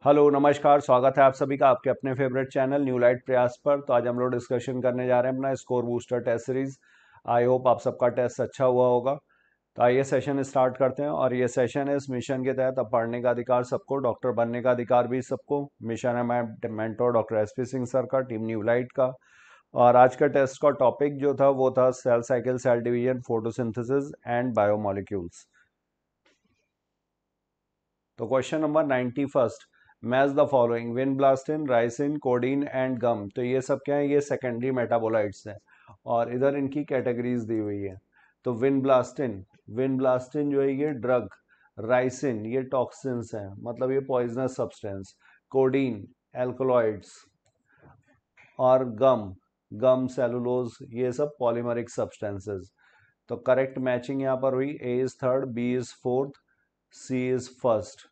Hello नमस्कार, स्वागत है आप सभी का आपके अपने फेवरेट चैनल न्यू लाइट प्रयास पर। तो आज हम लोग डिस्कशन करने जा रहे हैं अपना score booster test series. I hope आप सबका टेस्ट अच्छा हुआ होगा। तो आइए सेशन स्टार्ट करते हैं। और ये सेशन है इस मिशन के तहत अब पढ़ने का अधिकार सबको, डॉक्टर बनने का अधिकार भी सबको। मिशन है मैं mentor doctor SP Singh sir का, टीम न्यू लाइट का। और आज का टेस्ट का टॉपिक जो था वो था cell cycle, cell division, photosynthesis and biomolecules. तो question number 91, match the following vinblastine, ricin, codeine and gum. तो ये सब क्या है, ये सेकेंडरी मेटाबोलाइट्स हैं और इधर इनकी कैटेगरीज दी हुई है। तो विनब्लास्टिन, विनब्लास्टिन जो है ये ड्रग, राइसिन ये टॉक्सिन्स हैं, मतलब ये पॉइजनस सब्सटेंस, कोडीन एल्कोलॉइड्स, और गम, गम सेलुलोज ये सब पॉलीमरिक सब्सटेंसेस। तो करेक्ट मैचिंग यहाँ पर हुई, A is third, B is fourth, C is first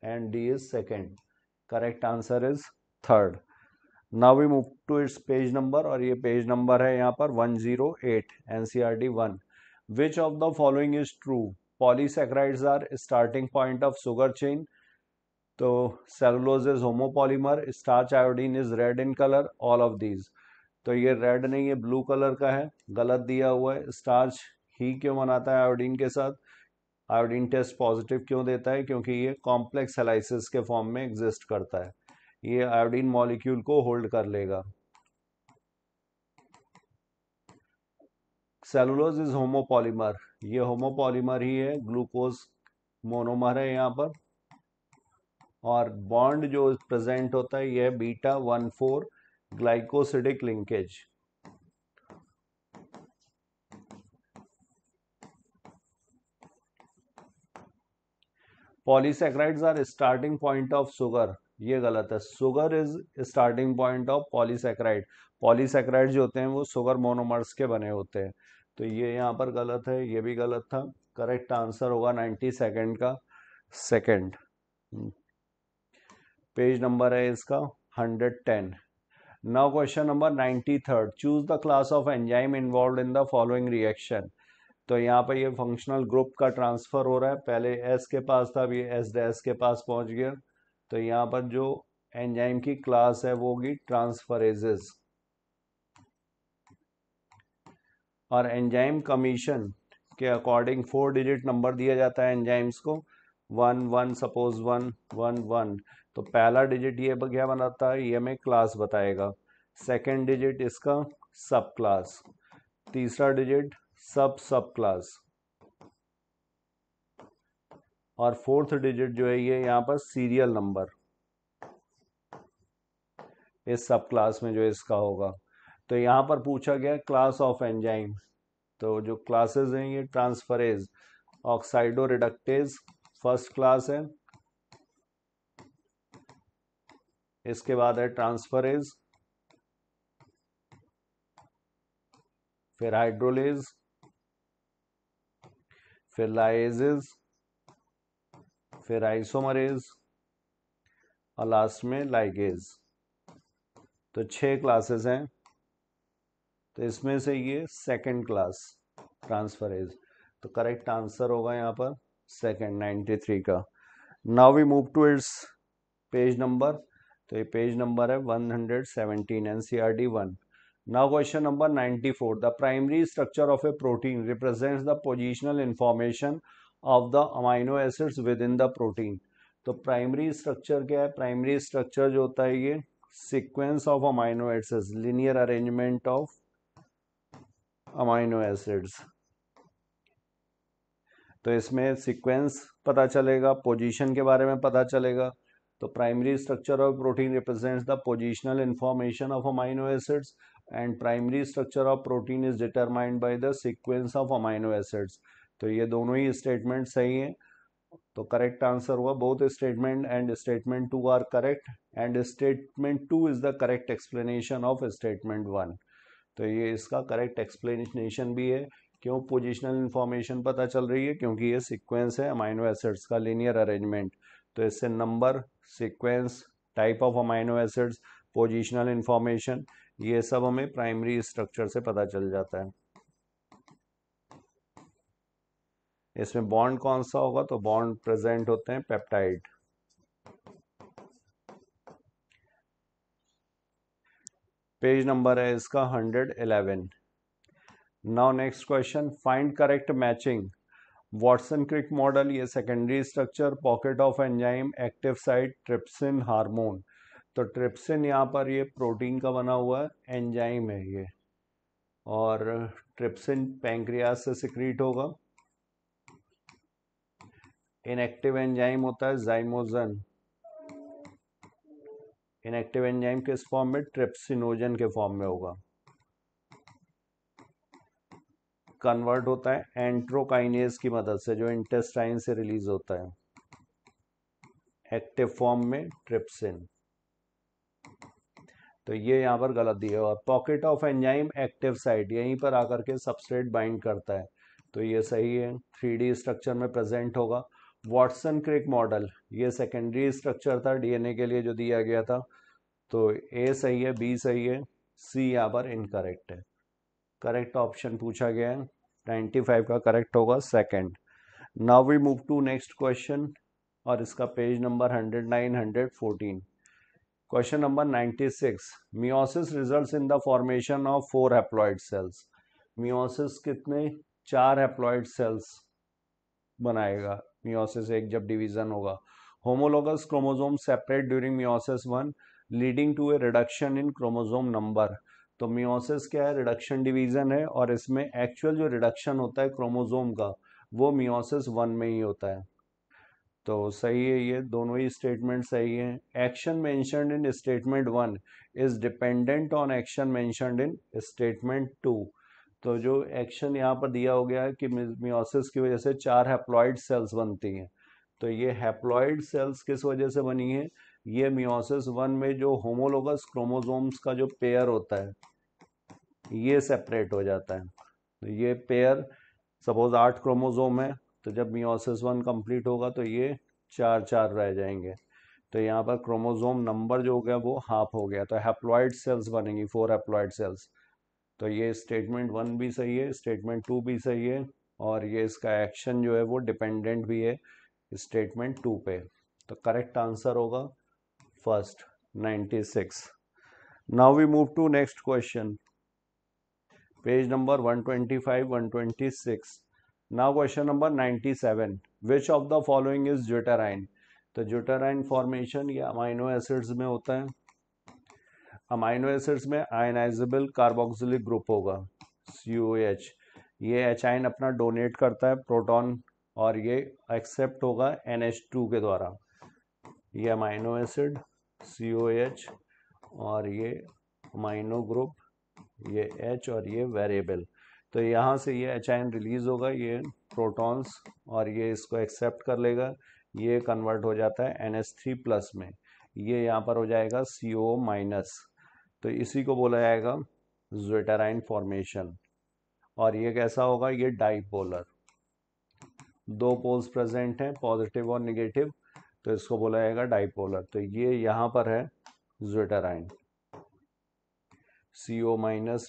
and D is second. Correct answer is third. Now we move to its page number और ये page number है यहाँ पर 108 NCERT 1. Which of the following is true? Polysaccharides are starting point of sugar chain. तो cellulose is homopolymer, starch iodine is red in color, all of these. तो ये red नहीं है, ब्लू कलर का है, गलत दिया हुआ है। स्टार्च ही क्यों बनाता है आयोडीन के साथ? आयोडीन टेस्ट पॉजिटिव क्यों देता है? क्योंकि ये कॉम्प्लेक्स हेलाइसिस के फॉर्म में एग्जिस्ट करता है, ये आयोडीन मॉलिक्यूल को होल्ड कर लेगा। सेलुलोज इज होमोपॉलीमर, ये होमोपॉलीमर ही है, ग्लूकोज मोनोमर है यहाँ पर। और बॉन्ड जो प्रेजेंट होता है ये beta 1,4 glycosidic linkage. Polysaccharides are starting point of sugar, ये गलत है। Sugar is starting point of polysaccharide. Polysaccharide जो होते हैं वो शुगर मोनोमर्स के बने होते हैं। तो ये यहाँ पर गलत है, ये भी गलत था। करेक्ट आंसर होगा 92nd का सेकंड। पेज नंबर है इसका 110। Now question number 93, choose the class of enzyme involve in the following reaction. तो यहाँ पर ये फंक्शनल ग्रुप का ट्रांसफर हो रहा है, पहले एस के पास था, अब ये एस डैश के पास पहुंच गया। तो यहाँ पर जो एंजाइम की क्लास है वो होगी ट्रांसफरेजेस। और एंजाइम कमीशन के अकॉर्डिंग 4 डिजिट नंबर दिया जाता है एंजाइम्स को, 1 1, सपोज 1 1 1। तो पहला डिजिट ये क्या बनाता है, ये हमें क्लास बताएगा। सेकेंड डिजिट इसका सब क्लास, तीसरा डिजिट सब सब क्लास, और फोर्थ डिजिट जो है ये यहाँ पर सीरियल नंबर इस सब क्लास में जो इसका होगा। तो यहाँ पर पूछा गया क्लास ऑफ एंजाइम। तो जो क्लासेस हैं ये ट्रांसफरेज, ऑक्साइडो रिडक्टेज फर्स्ट क्लास है, इसके बाद है ट्रांसफरेज, फिर हाइड्रोलेज, फिर लाइजेज, फिर आइसोमरेज, और लास्ट में लाइगेज। तो 6 क्लासेस हैं। तो इसमें से ये सेकंड क्लास ट्रांसफरेज। तो करेक्ट आंसर होगा यहाँ पर सेकंड 93 का। Now we move to its page number. तो ये पेज नंबर है 117 NCERT 1। Now question number 94, the primary structure of a protein represents the positional information of the amino acids within the protein. तो primary structure क्या है? Primary structure जो होता है ये sequence of amino acids, linear arrangement of amino acids. तो इसमें sequence पता चलेगा, पोजीशन के बारे में पता चलेगा। तो primary structure of protein represents the positional information of amino acids and primary structure of protein is determined by the sequence of amino acids. तो ये दोनों ही स्टेटमेंट सही हैं। तो करेक्ट आंसर हुआ both statement and statement 2 are correct, and statement 2 is the correct explanation of statement 1। तो ये इसका करेक्ट एक्सप्लेनेशन भी है। क्यों पोजिशनल इंफॉर्मेशन पता चल रही है? क्योंकि ये सीक्वेंस है अमाइनो एसिड्स का, लीनियर अरेंजमेंट। तो इससे number, sequence, type of amino acids, positional information, ये सब हमें प्राइमरी स्ट्रक्चर से पता चल जाता है। इसमें बॉन्ड कौन सा होगा? तो बॉन्ड प्रेजेंट होते हैं पेप्टाइड। पेज नंबर है इसका 111। Now next question, find correct matching Watson Crick model, ये secondary structure, pocket of enzyme, active site, trypsin, hormone. तो ट्रिप्सिन यहाँ पर ये प्रोटीन का बना हुआ है, एंजाइम है ये, और ट्रिप्सिन पैंक्रियास से सिक्रीट होगा। इनएक्टिव एंजाइम होता है जाइमोजन। इनएक्टिव एंजाइम किस फॉर्म में? ट्रिप्सिनोजन के फॉर्म में होगा। कन्वर्ट होता है एंट्रोकाइनेज की मदद से, जो इंटेस्टाइन से रिलीज होता है, एक्टिव फॉर्म में ट्रिप्सिन। तो ये यहाँ पर गलत दिया हुआ। Pocket of enzyme active site, यहीं पर आकर के सबस्ट्रेट बाइंड करता है, तो ये सही है, 3D स्ट्रक्चर में प्रेजेंट होगा। वॉटसन क्रिक मॉडल, ये सेकेंडरी स्ट्रक्चर था डीएनए के लिए जो दिया गया था, तो ए सही है, बी सही है, सी यहाँ पर इनकरेक्ट है। करेक्ट ऑप्शन पूछा गया है, 95 का करेक्ट होगा second. Now we move to next question, और इसका page number 109, 114। Question number 96, meiosis results in the formation of 4 haploid cells. Meiosis कितने? 4 हैप्लॉइड सेल्स बनाएगा मियोसिस एक, जब डिवीजन होगा। Homologous chromosome separate during meiosis 1 leading to a reduction in chromosome number. तो meiosis क्या है? रिडक्शन डिवीजन है, और इसमें एक्चुअल जो रिडक्शन होता है क्रोमोसोम का, वो मियोसिस 1 में ही होता है। तो सही है, ये दोनों ही स्टेटमेंट सही है। Action mentioned in statement 1 is dependent on action mentioned in statement 2। तो जो एक्शन यहाँ पर दिया हो गया है कि मियोसिस की वजह से 4 हैप्लॉइड सेल्स बनती हैं, तो ये हैप्लॉइड सेल्स किस वजह से बनी है? ये मियोसिस 1 में जो होमोलोगस क्रोमोसोम्स का जो पेयर होता है, ये सेपरेट हो जाता है। तो ये पेयर, सपोज 8 क्रोमोसोम है, तो जब मियोसिस 1 कंप्लीट होगा तो ये 4 रह जाएंगे। तो यहाँ पर क्रोमोसोम नंबर जो हो गया वो हाफ हो गया, तो हैप्लॉइड सेल्स बनेंगी, 4 हैप्लॉइड सेल्स। तो ये स्टेटमेंट 1 भी सही है, स्टेटमेंट 2 भी सही है, और ये इसका एक्शन जो है वो डिपेंडेंट भी है स्टेटमेंट 2 पे। तो करेक्ट आंसर होगा first, 96। Now we move to next question, page number 125, 126। Now question number 97, which of the following is zwitterion. तो ज्यूटेराइन फॉर्मेशन ये अमाइनो एसिड्स में होता है। अमाइनो एसिड्स में आयनाइजेबल कार्बोक्सिलिक ग्रुप होगा, COH। ये एचाइन अपना डोनेट करता है प्रोटॉन, और ये एक्सेप्ट होगा NH2 के द्वारा। ये अमाइनो एसिड COH, और ये अमाइनो ग्रुप, ये H, और ये वेरिएबल। तो यहाँ से ये एचाइन रिलीज होगा, ये प्रोटॉन्स, और ये इसको एक्सेप्ट कर लेगा, ये कन्वर्ट हो जाता है NH3+ में, ये यहाँ पर हो जाएगा CO-। तो इसी को बोला जाएगा ज्यूटेराइन फॉर्मेशन। और ये कैसा होगा? ये डाइपोलर, 2 पोल्स प्रेजेंट हैं, पॉजिटिव और निगेटिव, तो इसको बोला जाएगा डाइपोलर। तो ये यहाँ पर है ज्यूटेराइन, CO-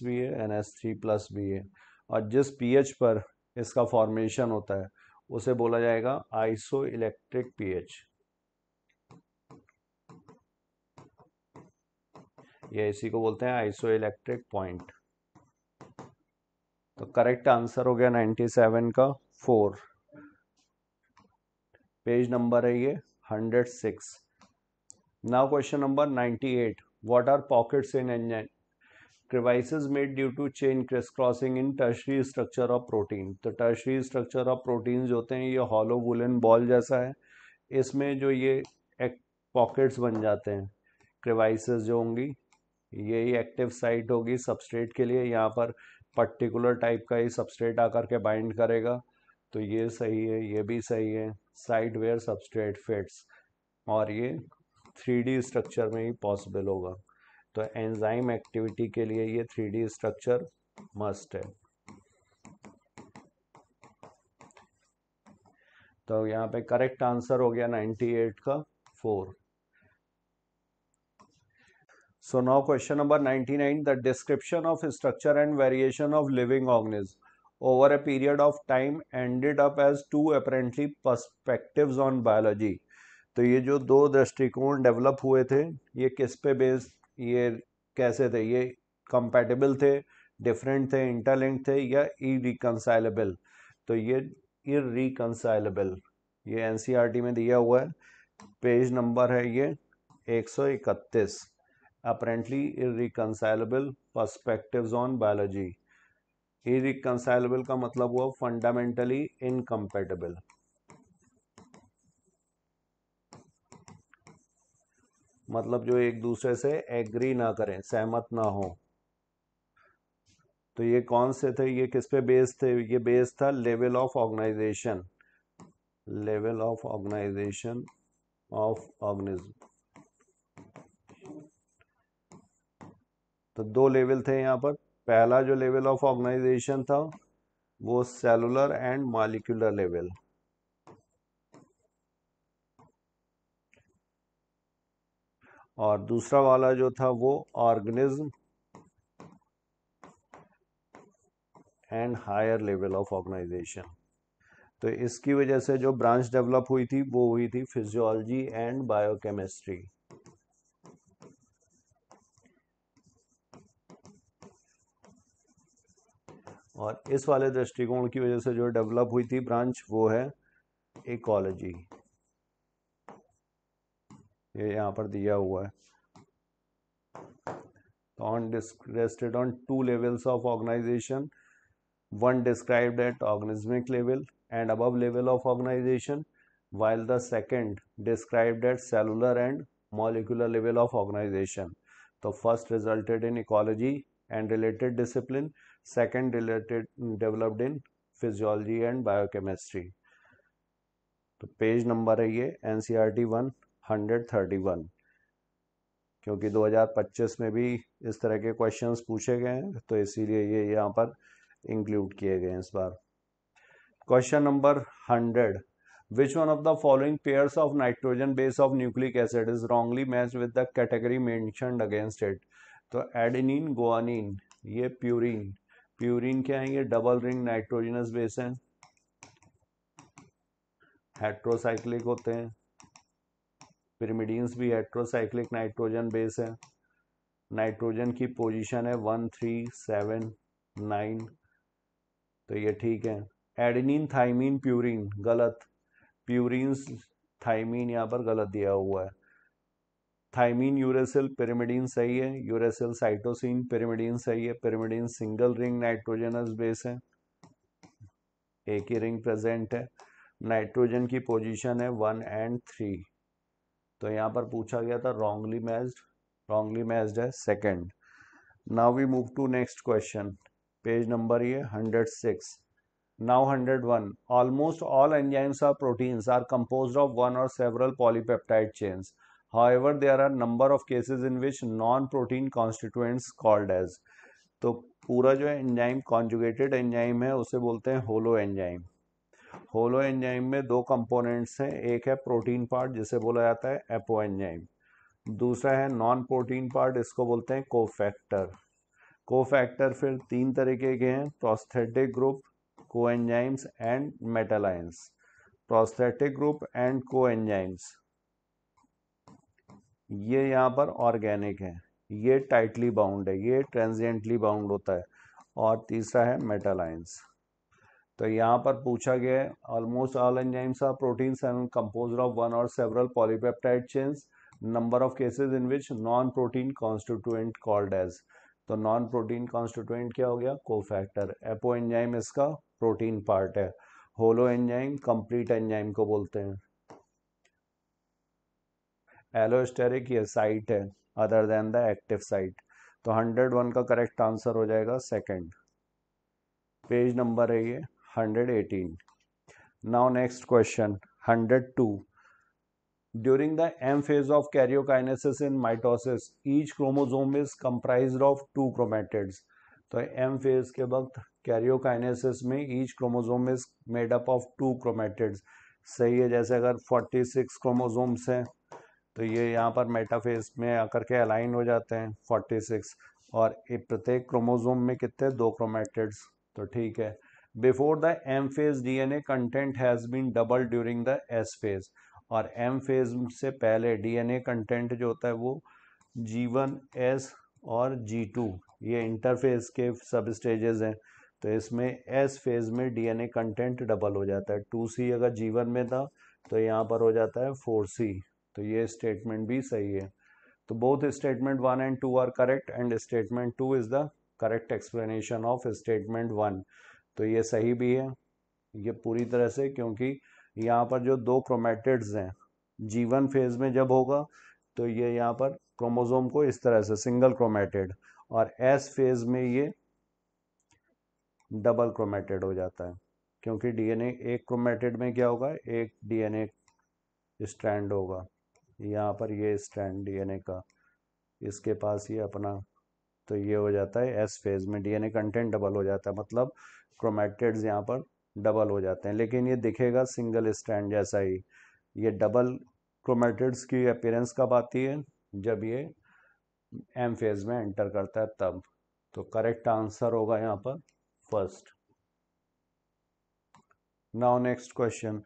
भी है, NH3+ भी है, और जिस pH पर इसका फॉर्मेशन होता है उसे बोला जाएगा आइसो इलेक्ट्रिक pH। ये इसी को बोलते हैं आइसो इलेक्ट्रिक पॉइंट। तो करेक्ट आंसर हो गया 97 का 4। पेज नंबर है ये 106। Now question number 98, what are pockets in enzyme crevices made due to chain crisscrossing in tertiary structure of protein। तो tertiary structure of proteins जो होते हैं ये hollow woolen ball जैसा है, इसमें जो ये एक पॉकेट्स बन जाते हैं, crevices जो होंगी, यही एक्टिव साइट होगी सबस्ट्रेट के लिए, यहाँ पर पर्टिकुलर टाइप का ही सबस्ट्रेट आकर के बाइंड करेगा। तो ये सही है, ये भी सही है, साइट वेयर सबस्ट्रेट फिट्स, और ये 3D स्ट्रक्चर में ही पॉसिबल होगा। तो एंजाइम एक्टिविटी के लिए ये 3D स्ट्रक्चर मस्ट है। तो यहाँ पे करेक्ट आंसर हो गया 98 का 4। So now question number 99, the description of structure and variation of living organisms over a period of time ended up as 2 apparently perspectives on biology। तो ये जो 2 दृष्टिकोण डेवलप हुए थे, ये किस पे बेस्ड, ये कैसे थे ये, कंपैटिबल थे, डिफरेंट थे, इंटरलिंक्ड थे या इरिकंसाइलेबल? तो ये इरिकंसाइलेबल, ये एनसीईआरटी में दिया हुआ है, पेज नंबर है ये 131, apparently irreconcilable perspectives on biology। irreconcilable का मतलब हुआ फंडामेंटली इनकम्पेटिबल, मतलब जो एक दूसरे से एग्री ना करें, सहमत ना हो। तो ये कौन से थे, ये किस पे बेस्ड थे? ये बेस्ड था level of organisation, level of organisation of organism. तो दो लेवल थे यहाँ पर। पहला जो लेवल ऑफ ऑर्गेनाइजेशन था वो सेलुलर एंड मॉलिक्यूलर लेवल, और दूसरा वाला जो था वो organism and higher level of organisation. तो इसकी वजह से जो ब्रांच डेवलप हुई थी वो हुई थी फिजियोलॉजी एंड बायोकेमिस्ट्री। और इस वाले दृष्टिकोण की वजह से जो डेवलप हुई थी ब्रांच वो है इकोलॉजी, ये यहाँ पर दिया हुआ है। Rested on two levels of organization, one described at organismic level and above level of organization, while the second described at cellular and molecular level of organization. So first resulted in ecology and related discipline, second developed in physiology and biochemistry। तो page number है ये NCERT 131, क्योंकि 2025 में भी इस तरह के questions पूछे गए हैं तो इसीलिए ये यहाँ पर इंक्लूड किए गए हैं इस बार। Question number 100, which one of the following pairs of nitrogen base of nucleic acid is wrongly matched with the category mentioned against it? तो एडेनिन, गुआनिन, ये प्यूरिन, प्यूरिन क्या है? ये डबल रिंग नाइट्रोजनस बेस है, heterocyclic होते हैं। Pyrimidines भी heterocyclic nitrogen base है। नाइट्रोजन की पोजीशन है 1 3 7 9, तो ये ठीक है। एडेनिन, थाइमीन, प्यूरिन गलत, प्यूरिन थाइमीन यहाँ पर गलत दिया हुआ है। थाइमीन यूरेसिल, पिरिमिडीन सही है, यूरेसिल साइटोसिन, पिरिमिडीन सही है। Pyrimidine single ring nitrogenous base है, एक ही रिंग प्रेजेंट है। नाइट्रोजन की पोजीशन है 1 और 3, तो यहाँ पर पूछा गया था रॉन्गली मैच्ड, रॉन्गली मैच्ड है second. Now we move to next question, page number ये 106। Now 101, almost all enzymes are proteins are composed of one और several polypeptide chains, however there are number of cases in which non protein constituents called as. तो पूरा जो enzyme conjugated enzyme है उसे बोलते हैं holo enzyme. Holo enzyme में दो कंपोनेंट्स हैं, एक है प्रोटीन पार्ट जिसे बोला जाता है एपो एंजाइम, दूसरा है नॉन प्रोटीन पार्ट, इसको बोलते हैं कोफैक्टर। कोफैक्टर फिर तीन तरीके के हैं, prosthetic group, coenzymes and metal ions. Prosthetic group and coenzymes ये यहाँ पर ऑर्गेनिक है, ये टाइटली बाउंड है, ये ट्रांजिएंटली बाउंड होता है। और तीसरा है मेटालाइंस। तो यहाँ पर पूछा गया है almost all enzymes are proteins and composed of one और several polypeptide chains, number of cases in which non protein constituent called as. तो नॉन प्रोटीन कॉन्स्टिट्यूएंट क्या हो गया? कोफैक्टर। एपो एंजाइम इसका प्रोटीन पार्ट है। होलो एंजाइम कंप्लीट एंजाइम को बोलते हैं। एलोस्टेरिक ये साइट है other than the active site. तो 101 का करेक्ट आंसर हो जाएगा सेकंड। पेज नंबर है ये 118। Now next question 102, during the M phase of karyokinesis in mitosis each chromosome is comprised of two chromatids। तो M phase के वक्त karyokinesis में each chromosome is made up of two chromatids। सही है, जैसे अगर 46 क्रोमोसोम्स हैं तो ये यहाँ पर मेटाफेज में आकर के अलाइन हो जाते हैं 46, और प्रत्येक क्रोमोसोम में कितने? दो क्रोमेटिड्स। तो ठीक है। Before the M phase DNA content has been double during the S phase, और एम फेज से पहले डीएनए कंटेंट जो होता है वो G1S और G2 ये इंटरफेज के सब स्टेजेस हैं। तो इसमें एस फेज में डीएनए कंटेंट डबल हो जाता है। 2C अगर G1 में था तो यहाँ पर हो जाता है 4C। तो ये स्टेटमेंट भी सही है। तो both statement 1 and 2 are correct and statement 2 is the correct explanation of statement 1। तो ये सही भी है ये पूरी तरह से, क्योंकि यहाँ पर जो दो क्रोमेटिड्स हैं G1 फेज में जब होगा तो ये यहाँ पर क्रोमोसोम को इस तरह से सिंगल क्रोमेटिड, और एस फेज में ये डबल क्रोमेटिड हो जाता है, क्योंकि डीएनए एक क्रोमेटिड में क्या होगा, एक डीएनए स्ट्रैंड होगा। यहाँ पर ये स्ट्रैंड डीएनए का इसके पास ये अपना, तो ये हो जाता है एस फेज में डीएनए कंटेंट डबल हो जाता है, मतलब क्रोमेटिड्स यहाँ पर डबल हो जाते हैं, लेकिन ये दिखेगा सिंगल स्ट्रैंड जैसा ही। ये डबल क्रोमेटिड्स की अपीयरेंस कब आती है, जब ये एम फेज में एंटर करता है तब। तो करेक्ट आंसर होगा यहाँ पर first. Now next question,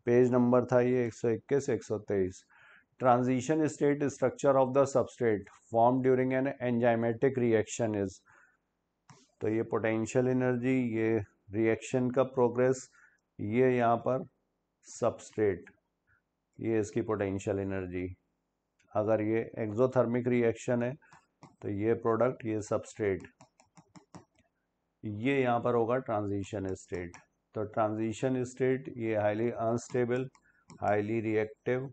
page number था ये 121 123। Transition state structure of the substrate form during an enzymatic reaction is. तो ये पोटेंशियल एनर्जी, ये रिएक्शन का प्रोग्रेस, ये यहाँ पर सबस्ट्रेट, ये इसकी पोटेंशियल एनर्जी। अगर ये एक्सोथर्मिक रिएक्शन है तो ये प्रोडक्ट, ये सबस्ट्रेट, ये यहाँ पर होगा ट्रांजिशन स्टेट। तो ट्रांजिशन स्टेट ये हाईली अनस्टेबल, हाईली रिएक्टिव,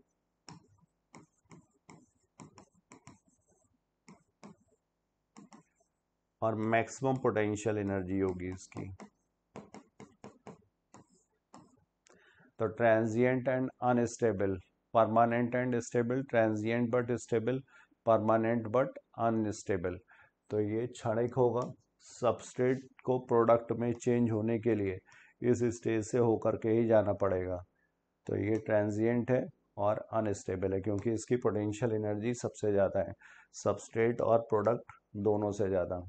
और मैक्सिमम पोटेंशियल एनर्जी होगी इसकी। तो transient and unstable, permanent and stable, transient but stable, permanent but unstable. तो ये क्षणिक होगा, सबस्ट्रेट को प्रोडक्ट में चेंज होने के लिए इस स्टेज से होकर के ही जाना पड़ेगा। तो ये ट्रांजिएंट है और अनस्टेबल है, क्योंकि इसकी पोटेंशियल एनर्जी सबसे ज़्यादा है, सबस्ट्रेट और प्रोडक्ट दोनों से ज़्यादा।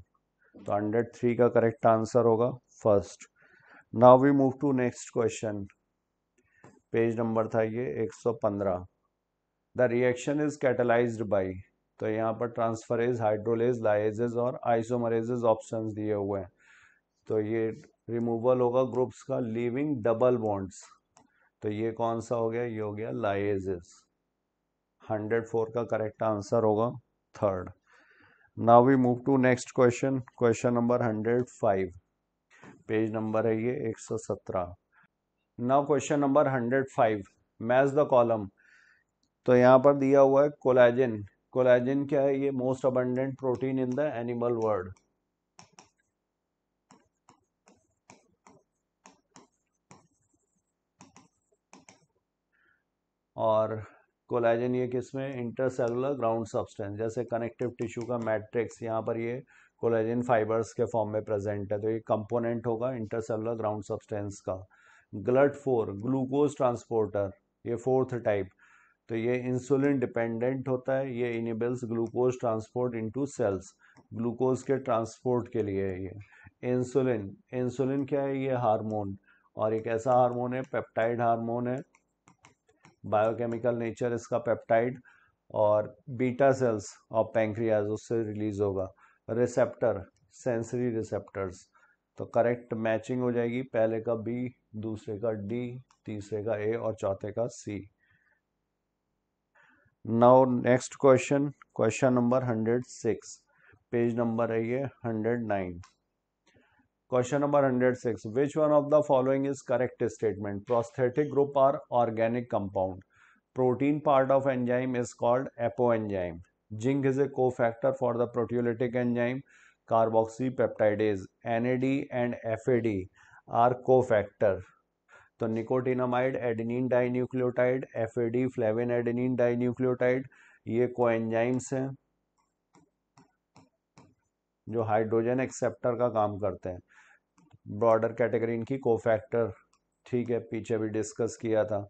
तो 103 का करेक्ट आंसर होगा first. Now we move to next question, page number था ये 115। The reaction is catalysed by. तो यहाँ पर ट्रांसफरेज, हाइड्रोलेज, लाइजेज और आइसोमरेजेज ऑप्शंस दिए हुए हैं। तो ये रिमूवल होगा ग्रुप्स का, लीविंग डबल बॉन्ड्स। तो ये कौन सा हो गया, ये हो गया लाइजेज। 104 का करेक्ट आंसर होगा third. Now we move to next question, question number 105, page number है ये 117। Now question number 105, match the column. तो यहाँ पर दिया हुआ है कोलेजन। कोलेजन क्या है, ये most abundant protein in the animal world. और कोलेजन ये किसमें, इंटरसेलुलर ग्राउंड सब्सटेंस, जैसे कनेक्टिव टिश्यू का मैट्रिक्स, यहाँ पर ये कोलेजन फाइबर्स के फॉर्म में प्रेजेंट है। तो ये कंपोनेंट होगा इंटरसेलुलर ग्राउंड सब्सटेंस का। GLUT4 ग्लूकोज ट्रांसपोर्टर, ये फोर्थ टाइप। तो ये इंसुलिन डिपेंडेंट होता है, ये enables glucose transport into cells, glucose के ट्रांसपोर्ट के लिए है ये। इंसुलिन, इंसुलिन क्या है, ये हार्मोन, और एक ऐसा हार्मोन है, पेप्टाइड हार्मोन है, बायोकेमिकल नेचर इसका पेप्टाइड, और बीटा सेल्स ऑफ पैंक्रियाज उससे रिलीज होगा। Receptor, sensory receptors. तो करेक्ट मैचिंग हो जाएगी, पहले का बी, दूसरे का डी, तीसरे का ए और चौथे का C. Now next question, question number 106, page number है ये 109। Question number 106, which one of the following is correct statement. Prosthetic group are organic compound, protein part of enzyme is called apoenzyme, zinc is a cofactor for the proteolytic enzyme carboxypeptidase, NAD and FAD are cofactor। तो nicotinamide adenine dinucleotide, FAD flavin adenine dinucleotide, ये coenzymes हैं जो hydrogen acceptor का काम करते हैं। Broader category इनकी cofactor, ठीक है, पीछे भी डिस्कस किया था।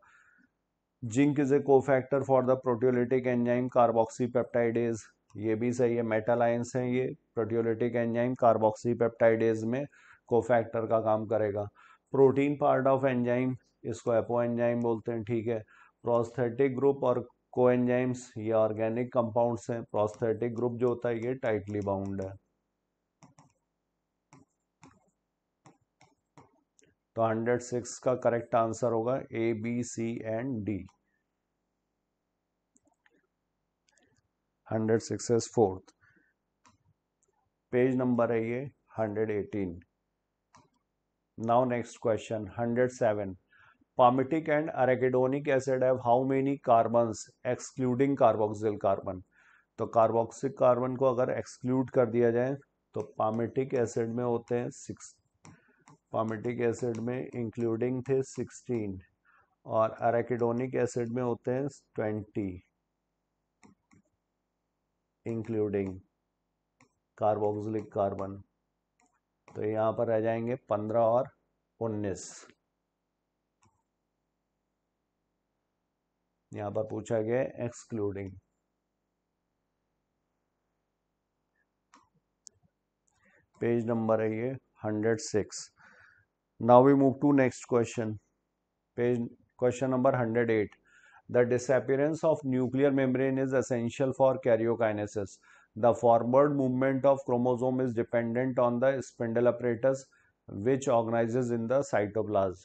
Zinc is a cofactor for the proteolytic enzyme carboxypeptidase, ये भी सही है, मेटल आयंस हैं ये, प्रोटियोलिटिक एंजाइम कार्बोक्सीपेप्टाइडेज में कोफैक्टर का काम करेगा। प्रोटीन पार्ट ऑफ एंजाइम, इसको एपो एंजाइम बोलते हैं, ठीक है। प्रोस्थेटिक ग्रुप और कोएंजाइम्स ये ऑर्गेनिक कंपाउंड्स हैं, प्रोस्थेटिक ग्रुप जो होता है ये टाइटली बाउंड है। तो 106 का करेक्ट आंसर होगा A B C and D. 106 is fourth. Page number है ये 118। Now next question 107। Palmitic and arachidonic acid have how many carbons excluding carboxyl carbon? तो कार्बोक्सिल कार्बन को अगर एक्सक्लूड कर दिया जाए तो पामिटिक एसिड में होते हैं 6। पामिटिक एसिड में इंक्लूडिंग थे 16 और अरेकिडोनिक एसिड में होते हैं 20 इंक्लूडिंग कार्बोक्सिलिक कार्बन। तो यहाँ पर रह जाएंगे 15 और 19। यहाँ पर पूछा गया एक्सक्लूडिंग। पेज नंबर है ये 106। Now we move to next question. Page question number 108। The disappearance of nuclear membrane is essential for karyokinesis. The forward movement of chromosome is dependent on the spindle apparatus which organizes in the cytoplasm.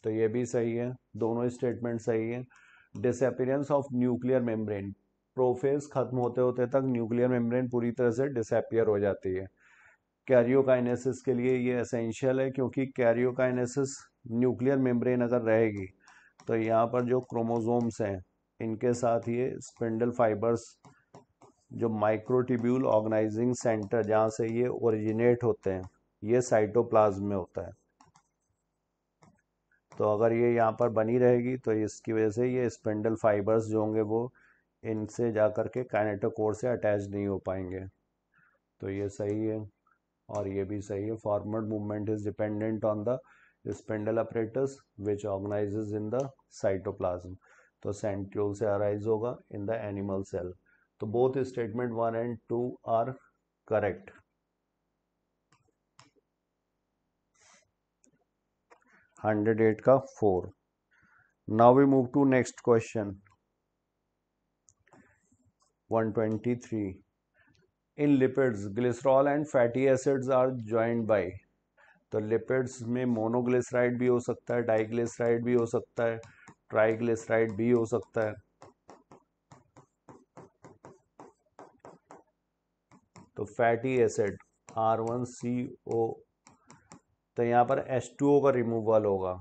तो ये भी सही है, दोनों statement सही है। Disappearance of nuclear membrane, prophase खत्म होते होते तक न्यूक्लियर मेम्ब्रेन पूरी तरह से डिसअपियर हो जाती है। कैरियोकाइनेसिस के लिए ये एसेंशियल है क्योंकि कैरियोकाइनेसिस न्यूक्लियर मेम्ब्रेन अगर रहेगी तो यहाँ पर जो क्रोमोसोम्स हैं इनके साथ ये स्पिंडल फाइबर्स जो माइक्रोट्यूब्यूल ऑर्गेनाइजिंग सेंटर जहाँ से ये ओरिजिनेट होते हैं ये साइटोप्लाज्म में होता है। तो अगर ये यहाँ पर बनी रहेगी तो इसकी वजह से ये स्पिंडल फाइबर्स जो होंगे वो इनसे जा कर के काइनेटोकोर से अटैच नहीं हो पाएंगे। तो ये सही है और ये भी सही है। Forward movement is dependent on the spindle apparatus which organizes in the cytoplasm। तो सेंट्रियोल से अराइज होगा इन द एनिमल सेल। तो both statement 1 and 2 are correct. 108 का 4। Now we move to next question 123। In lipids glycerol and fatty acids are joined by. तो lipids में monoglyceride भी हो सकता है, डाइग्लिसराइड भी हो सकता है, ट्राइग्लिसराइड भी हो सकता है। तो फैटी एसिड R1CO, तो यहाँ पर H2O का रिमूवल होगा।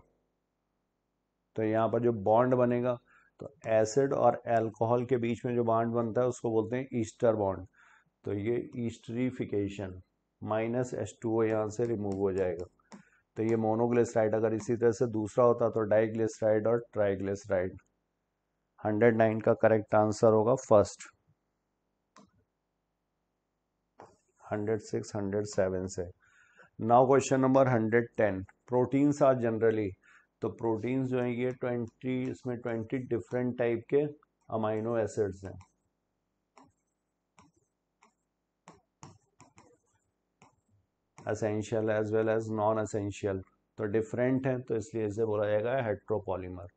तो यहाँ पर जो बॉन्ड बनेगा तो एसिड और अल्कोहल के बीच में जो बॉन्ड बनता है उसको बोलते हैं ईस्टर बॉन्ड। तो ये ईस्टरीफिकेशन माइनस H2O यहाँ से रिमूव हो जाएगा। तो ये मोनोग्लिसराइड अगर इसी तरह से दूसरा होता तो डाइग्लिसराइड और ट्राइग्लिसराइड। 109 का करेक्ट आंसर होगा फर्स्ट। 106 107 से। Now question number 110। Proteins are generally, तो प्रोटीन्स जो है ये 20, इसमें 20 डिफरेंट टाइप के अमाइनो एसिड्स हैं। Essential as well as non essential. तो डिफरेंट है तो इसलिए इसे बोला जाएगा हेट्रोपॉलीमर।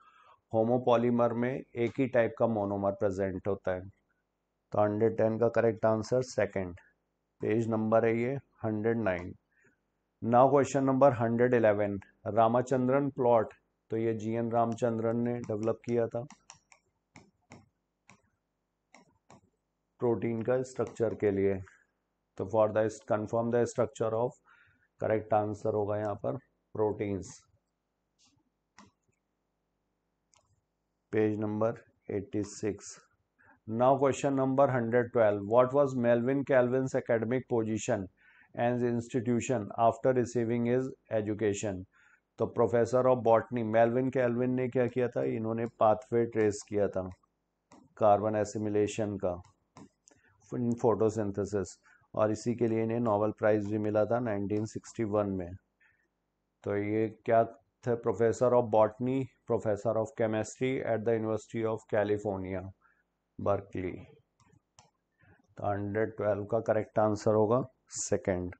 होमोपॉलीमर में एक ही टाइप का मोनोमर प्रेजेंट होता है। तो 110 का correct answer second. Page number है ये 109। Now question number 111। Ramachandran plot, तो ये GN रामचंद्रन ने डेवलप किया था प्रोटीन का स्ट्रक्चर के लिए। तो for the confirm the structure of, correct answer होगा यहाँ पर proteins. Page number 86। Now question number 112। What was Melvin Calvin's academic position and institution after receiving his education. तो professor of botany Melvin Calvin ने क्या किया था, इन्होंने pathway trace किया था कार्बन एसिमिलेशन का इन फोटोसिंथेसिस, और इसी के लिए इन्हें नोबेल प्राइज भी मिला था 1961 में। तो ये क्या थे, professor of botany, professor of chemistry at the university of California Berkeley. तो 112 का करेक्ट आंसर होगा सेकंड।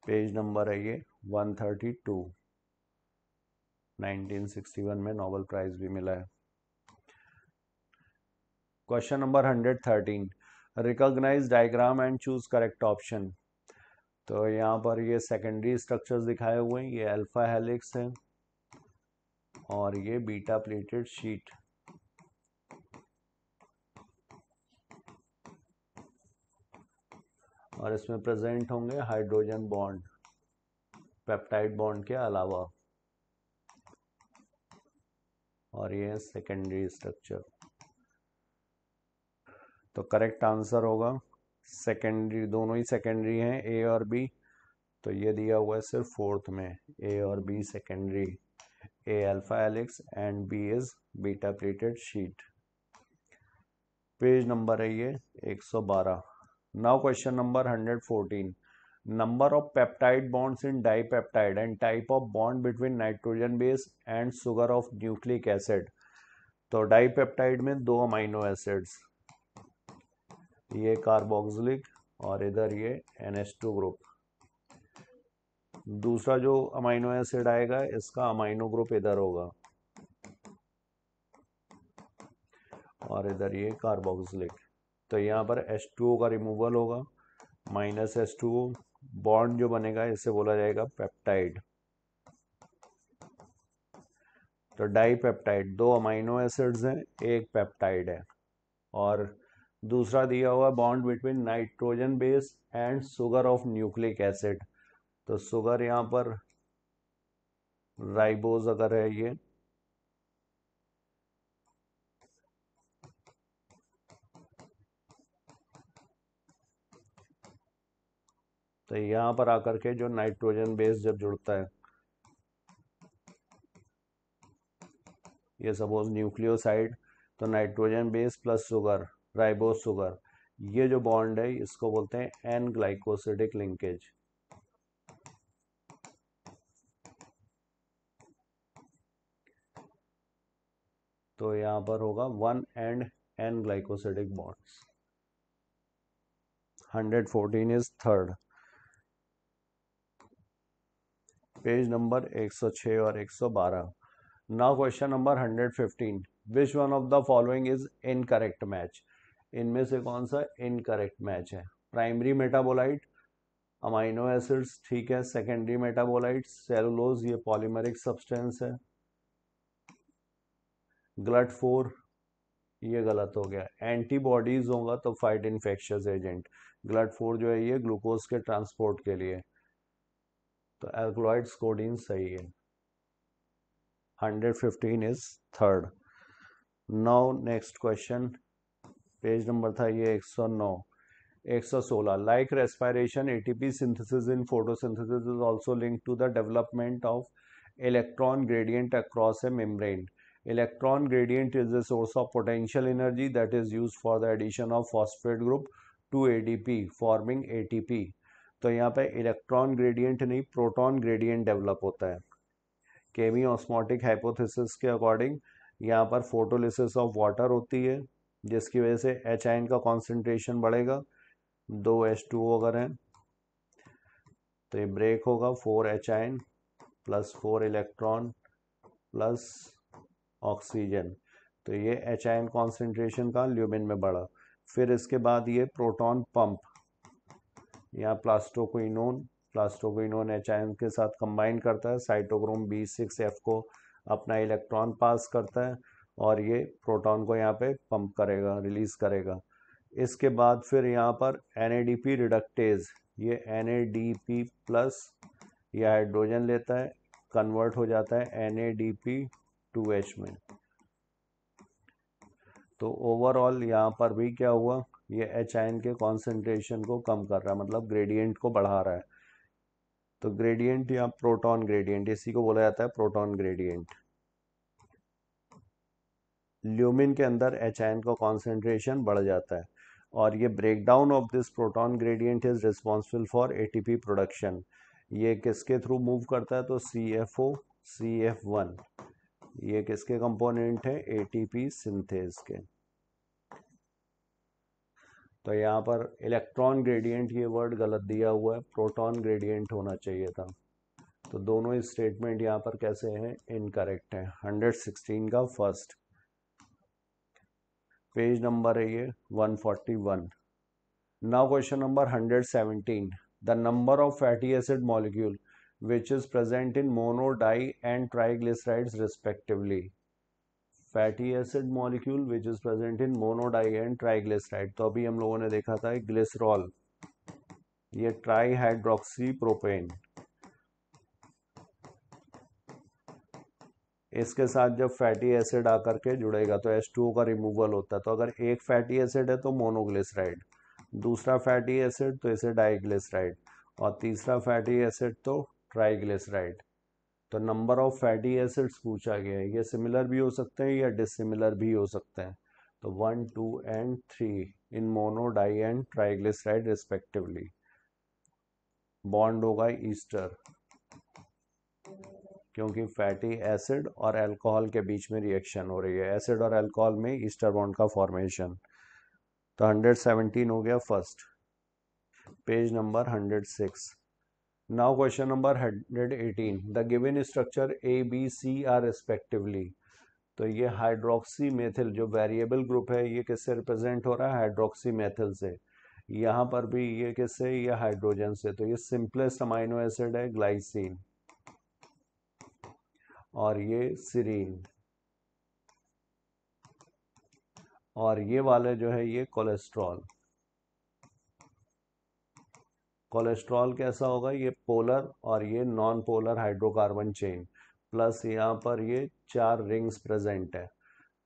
पेज नंबर है ये 132। 1961 में नोबेल प्राइज भी मिला है। Question number 113, recognise diagram and choose correct option. तो यहाँ पर ये सेकेंडरी स्ट्रक्चर्स दिखाए हुए हैं, ये अल्फा हेलिक्स है और ये बीटा प्लेटेड शीट। और इसमें प्रेजेंट होंगे हाइड्रोजन बॉन्ड पेप्टाइड बॉन्ड के अलावा, और ये सेकेंडरी स्ट्रक्चर। तो करेक्ट आंसर होगा सेकेंडरी, दोनों ही सेकेंडरी हैं ए और बी। तो ये दिया हुआ है सिर्फ फोर्थ में, ए और B secondary, A alpha helix and B is beta pleated sheet. Page number है ये 112। Now question number 114, number of peptide bonds in dipeptide and type of bond between nitrogen base and sugar of nucleic acid। तो dipeptide में दो amino acids, ये carboxylic और इधर ये NH2 group. दूसरा जो अमाइनो एसिड आएगा इसका अमाइनो ग्रुप इधर होगा और इधर ये कार्बोक्सिलिक। तो यहाँ पर H2O का रिमूवल होगा, माइनस H2O, बॉन्ड जो बनेगा इसे बोला जाएगा पेप्टाइड। तो डाइपेप्टाइड, दो अमाइनो एसिड्स हैं, एक पेप्टाइड है, और दूसरा दिया हुआ bond between nitrogen base and sugar of nucleic acid. तो सुगर यहाँ पर राइबोज अगर है ये, तो यहाँ पर आकर के जो नाइट्रोजन बेस जब जुड़ता है, ये सपोज न्यूक्लियोसाइड, तो nitrogen base plus sugar, ribose sugar, ये जो बॉन्ड है इसको बोलते हैं एन ग्लाइकोसिडिक लिंकेज। तो यहाँ पर होगा one and N glycosidic bonds. 114 is third. Page number 106 और 112। Now question number 115, which one of the following is incorrect match. इनमें से कौन सा इनकरेक्ट मैच है। प्राइमरी मेटाबोलाइट अमाइनो एसिड्स, ठीक है। सेकेंडरी मेटाबोलाइट सेलुलोज, ये पॉलीमरिक सब्सटेंस है। GLUT4, ये गलत हो गया। एंटीबॉडीज होगा तो फाइट इन्फेक्शियस एजेंट। GLUT4 जो है ये ग्लूकोज के ट्रांसपोर्ट के लिए। तो एल्कलॉइड्स कोडीन सही है। 115 is third. Now next question, page number था ये 109। 116, like respiration ATP synthesis in photosynthesis is also linked to the development of electron gradient across a membrane. Electron gradient is a source of potential energy that is used for the addition of phosphate group to ADP forming ATP। तो यहाँ पे electron gradient नहीं, proton gradient develop होता है। केमी osmotic hypothesis के according यहाँ पर फोटोलिसिस ऑफ वाटर होती है, जिसकी वजह से H आयन का कॉन्सेंट्रेशन बढ़ेगा। 2 H2O अगर है तो ये ब्रेक होगा, 4 H ion plus 4 electron plus oxygen. तो ये H आयन कॉन्सेंट्रेशन का ल्यूमिन में बढ़ा। फिर इसके बाद ये प्रोटॉन पंप, यहाँ प्लास्टोक्विनोन H आयन के साथ कंबाइन करता है, साइटोक्रोम B6F को अपना इलेक्ट्रॉन पास करता है और ये प्रोटॉन को यहाँ पे पंप करेगा, रिलीज करेगा। इसके बाद फिर यहाँ पर NADP रिडक्टेज, ये NADP प्लस ये हाइड्रोजन लेता है, कन्वर्ट हो जाता है NADP2H में। तो ओवरऑल यहाँ पर भी क्या हुआ, ये H आयन के कॉन्सेंट्रेशन को कम कर रहा है, मतलब ग्रेडियंट को बढ़ा रहा है। तो ग्रेडियंट या प्रोटॉन ग्रेडियंट, इसी को बोला जाता है प्रोटॉन ग्रेडियंट। ल्यूमिन के अंदर H आयन का कॉन्सेंट्रेशन बढ़ जाता है और ये breakdown of this proton gradient is responsible for ATP production. ये किसके थ्रू मूव करता है, तो CFO CF1, ये किसके कंपोनेंट है, ATP सिंथेज के। तो यहाँ पर इलेक्ट्रॉन ग्रेडियंट ये वर्ड गलत दिया हुआ है, प्रोटॉन ग्रेडियंट होना चाहिए था। तो दोनों ही स्टेटमेंट यहाँ पर कैसे हैं, इनकरेक्ट है। 116 का फर्स्ट। पेज नंबर है ये 141। Now question number 117, the number of fatty acid molecule which is present in mono, di and triglycerides respectively. Fatty acid molecule which is present in mono, di and triglyceride. तो अभी हम लोगों ने देखा था glycerol, ये ट्राई हाइड्रोक्सी प्रोपेन, इसके साथ जब फैटी एसिड आकर के जुड़ेगा तो H2O का रिमूवल होता है। तो अगर एक फैटी एसिड है तो मोनोग्लिसराइड, दूसरा फैटी एसिड तो इसे डाइग्लिसराइड, और तीसरा फैटी एसिड तो ट्राइग्लिसराइड। तो नंबर ऑफ फैटी एसिड्स पूछा गया है, ये सिमिलर भी हो सकते हैं या डिसिमिलर भी हो सकते हैं। तो 1, 2 and 3 in mono, di and triglyceride respectively. Bond होगा ईस्टर, क्योंकि फैटी एसिड और अल्कोहल के बीच में रिएक्शन हो रही है, एसिड और अल्कोहल में ईस्टर बॉन्ड का फॉर्मेशन। तो 117 हो गया first. Page number 106। Now question number 118, the given structure A B C are respectively. तो ये हाइड्रोक्सी मेथिल जो वेरिएबल ग्रुप है ये किससे रिप्रेजेंट हो रहा है, हाइड्रोक्सी मेथिल से। यहाँ पर भी ये किससे, ये हाइड्रोजन से। तो ये सिंपलेस्ट अमाइनो एसिड है ग्लाइसिन, और ये सीरीन, और ये वाले जो है ये कोलेस्ट्रॉल। कोलेस्ट्रॉल कैसा होगा, ये पोलर और ये non polar hydrocarbon chain, plus यहाँ पर ये 4 रिंग्स प्रेजेंट है।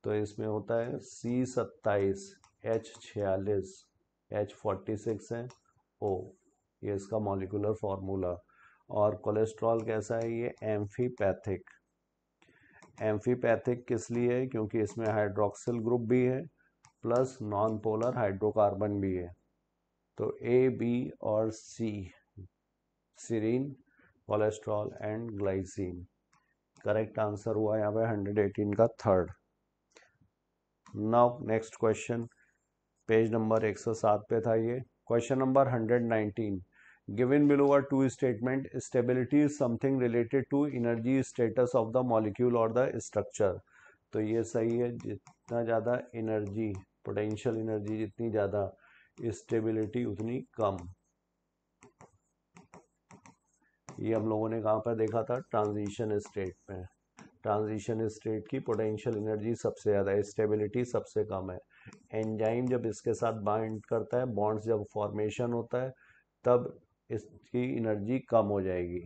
तो इसमें होता है C27, H46, H46 है O, ये इसका मॉलिक्यूलर फॉर्मूला। और कोलेस्ट्रॉल कैसा है, ये एम्फीपैथिक। एम्फीपैथिक किस लिए है, क्योंकि इसमें हाइड्रोक्सिल ग्रुप भी है प्लस नॉन पोलर हाइड्रोकार्बन भी है। तो A, B और C, serine, cholesterol and glycine. Correct answer हुआ यहाँ पे 118 का third. Now next question, page number 107 पे था ये। Question number 119, given below are two statement, stability is something related to energy status of the molecule और the structure. तो ये सही है, जितना ज़्यादा एनर्जी, पोटेंशियल एनर्जी जितनी ज़्यादा, स्टेबिलिटी उतनी कम। ये हम लोगों ने कहाँ पर देखा था, ट्रांजिशन स्टेट में। ट्रांजिशन स्टेट की पोटेंशियल एनर्जी सबसे ज़्यादा, स्टेबिलिटी सबसे कम है। एंजाइम जब इसके साथ बाइंड करता है, बॉन्ड्स जब फॉर्मेशन होता है, तब इसकी एनर्जी कम हो जाएगी।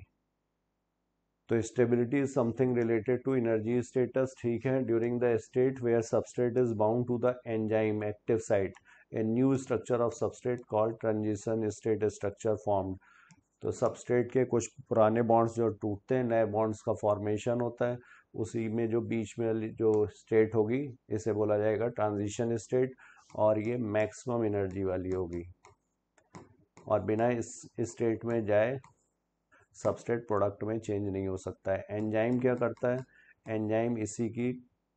तो stability is something related to energy status, ठीक है। During the state where substrate is bound to the enzyme active site, a new structure of substrate called transition state structure formed. तो सबस्ट्रेट के कुछ पुराने bonds जो टूटते हैं, नए बॉन्ड्स का फॉर्मेशन होता है, उसी में जो बीच में जो स्टेट होगी इसे बोला जाएगा ट्रांजिशन स्टेट, और ये मैक्सिमम एनर्जी वाली होगी। और बिना इस स्टेट में जाए सबस्ट्रेट प्रोडक्ट में चेंज नहीं हो सकता है। एंजाइम क्या करता है, एंजाइम इसी की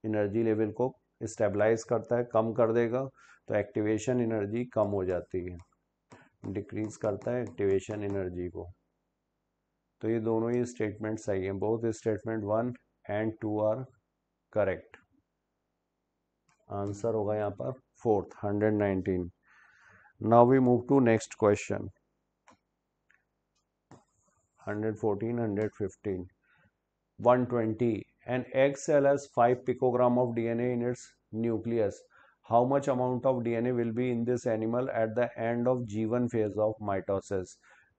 एनर्जी लेवल को स्टेबलाइज करता है, कम कर देगा, तो एक्टिवेशन एनर्जी कम हो जाती है, डिक्रीज करता है एक्टिवेशन एनर्जी को। तो ये दोनों ही स्टेटमेंट सही हैं, both statement 1 and 2 are correct. Answer होगा यहाँ पर fourth, 119। Now we move to next question, 114, 115, 120. An egg cell has 5 picogram of DNA in its nucleus. How much amount of DNA will be in this animal at the end of G1 phase of mitosis?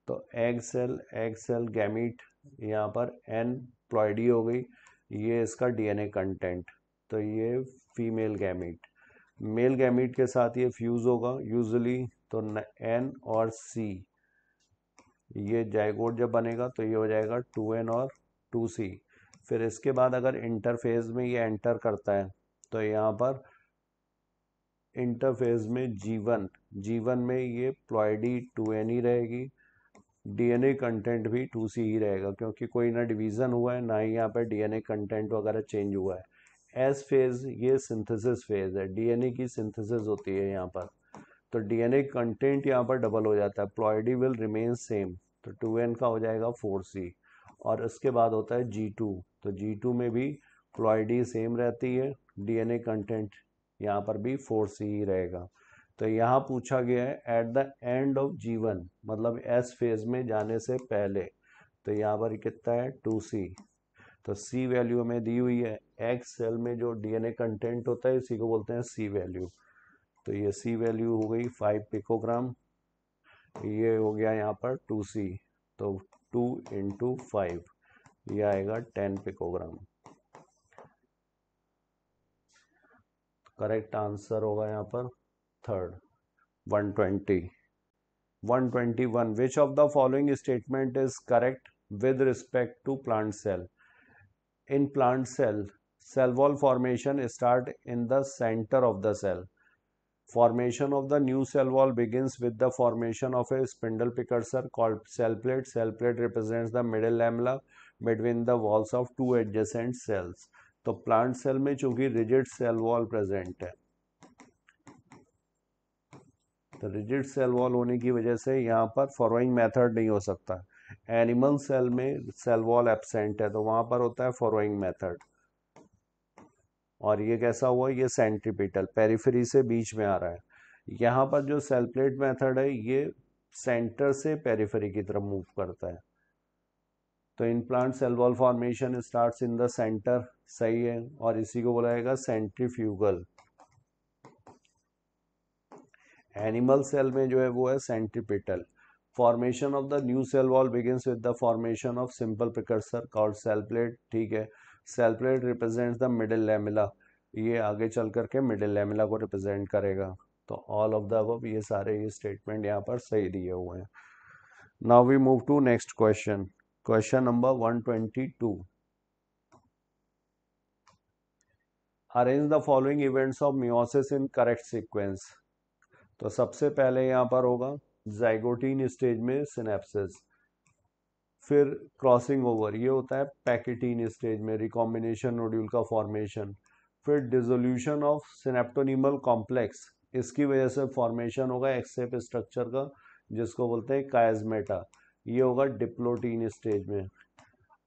तो egg cell gamete, यहाँ पर N ploidy हो गई, ये इसका DNA content. तो ये female gamete, male gamete के साथ ये फ्यूज होगा यूजुअली, तो N और C, ये जाइगोट जब बनेगा तो ये हो जाएगा 2N और 2C। फिर इसके बाद अगर इंटरफेज में ये एंटर करता है तो यहाँ पर इंटरफेज में G1 में ये प्लॉइडी 2N ही रहेगी, DNA कंटेंट भी 2C ही रहेगा, क्योंकि कोई ना डिवीज़न हुआ है ना ही यहाँ पर DNA कंटेंट वगैरह चेंज हुआ है। एस फेज ये सिंथेसिस फेज है, DNA की सिंथेसिस होती है यहाँ पर, तो DNA कंटेंट यहाँ पर डबल हो जाता है, प्लॉइडी विल रिमेन सेम, तो 2N का हो जाएगा 4C। और इसके बाद होता है G2, तो G2 में भी प्लॉइडी सेम रहती है, DNA कंटेंट यहाँ पर भी 4C ही रहेगा। तो यहाँ पूछा गया है eight the end of G1, मतलब एस फेज में जाने से पहले, तो यहाँ पर कितना है 2C। तो C वैल्यू हमें दी हुई है, एक्स सेल में जो DNA कंटेंट होता है इसी को बोलते हैं C वैल्यू। तो ये C वैल्यू हो गई 5 पिकोग्राम, ये हो गया यहाँ पर 2C, तो 2 × 5 ये आएगा 10 पिकोग्राम। करेक्ट आंसर होगा यहाँ पर third 120। 121 which of the following statement is correct with respect to plant cell. In plant cell wall formation start in the center of the cell. Formation of the new cell wall begins with the formation of a spindle precursor called cell plate. Cell plate represents the middle lamella between the walls of two adjacent cells. तो plant cell में चूंकि rigid cell wall present है, तो rigid cell wall होने की वजह से यहाँ पर फॉलोइंग मेथड नहीं हो सकता। एनिमल सेल में सेल वॉल एब्सेंट है, तो वहां पर होता है फॉलोइंग मेथड। और ये कैसा हुआ, ये सेंट्रीपिटल पेरिफेरी से बीच में आ रहा है। यहाँ पर जो सेल प्लेट मेथड है ये सेंटर से पेरिफेरी की तरफ मूव करता है। तो in plant cell wall formation starts in the center, सही है, और इसी को बोला जाएगा सेंट्रीफ्यूगल। एनिमल सेल में जो है वो है centripetal. Formation of the new cell wall begins with the formation of simple precursor called cell plate, ठीक है। Cell plate represents the middle lamella, ये आगे चल करके मिडिल लैमेला को रिप्रेजेंट करेगा। तो ऑल ऑफ द अबव, ये सारे ये स्टेटमेंट यहाँ पर सही दिए हुए हैं। Now we move to next question, question number 122। Arrange the following events of meiosis in correct sequence. तो सबसे पहले यहाँ पर होगा जाइगोटीन स्टेज में सिनेप्सिस, फिर क्रॉसिंग ओवर, ये होता है पैकेटीन स्टेज में रिकॉम्बिनेशन नोड्यूल का फॉर्मेशन, फिर डिसोल्यूशन ऑफ सिनेप्टोनीमल कॉम्प्लेक्स, इसकी वजह से फॉर्मेशन होगा एक्सेप स्ट्रक्चर का जिसको बोलते हैं कायस्मेटा, ये होगा डिप्लोटीन स्टेज में,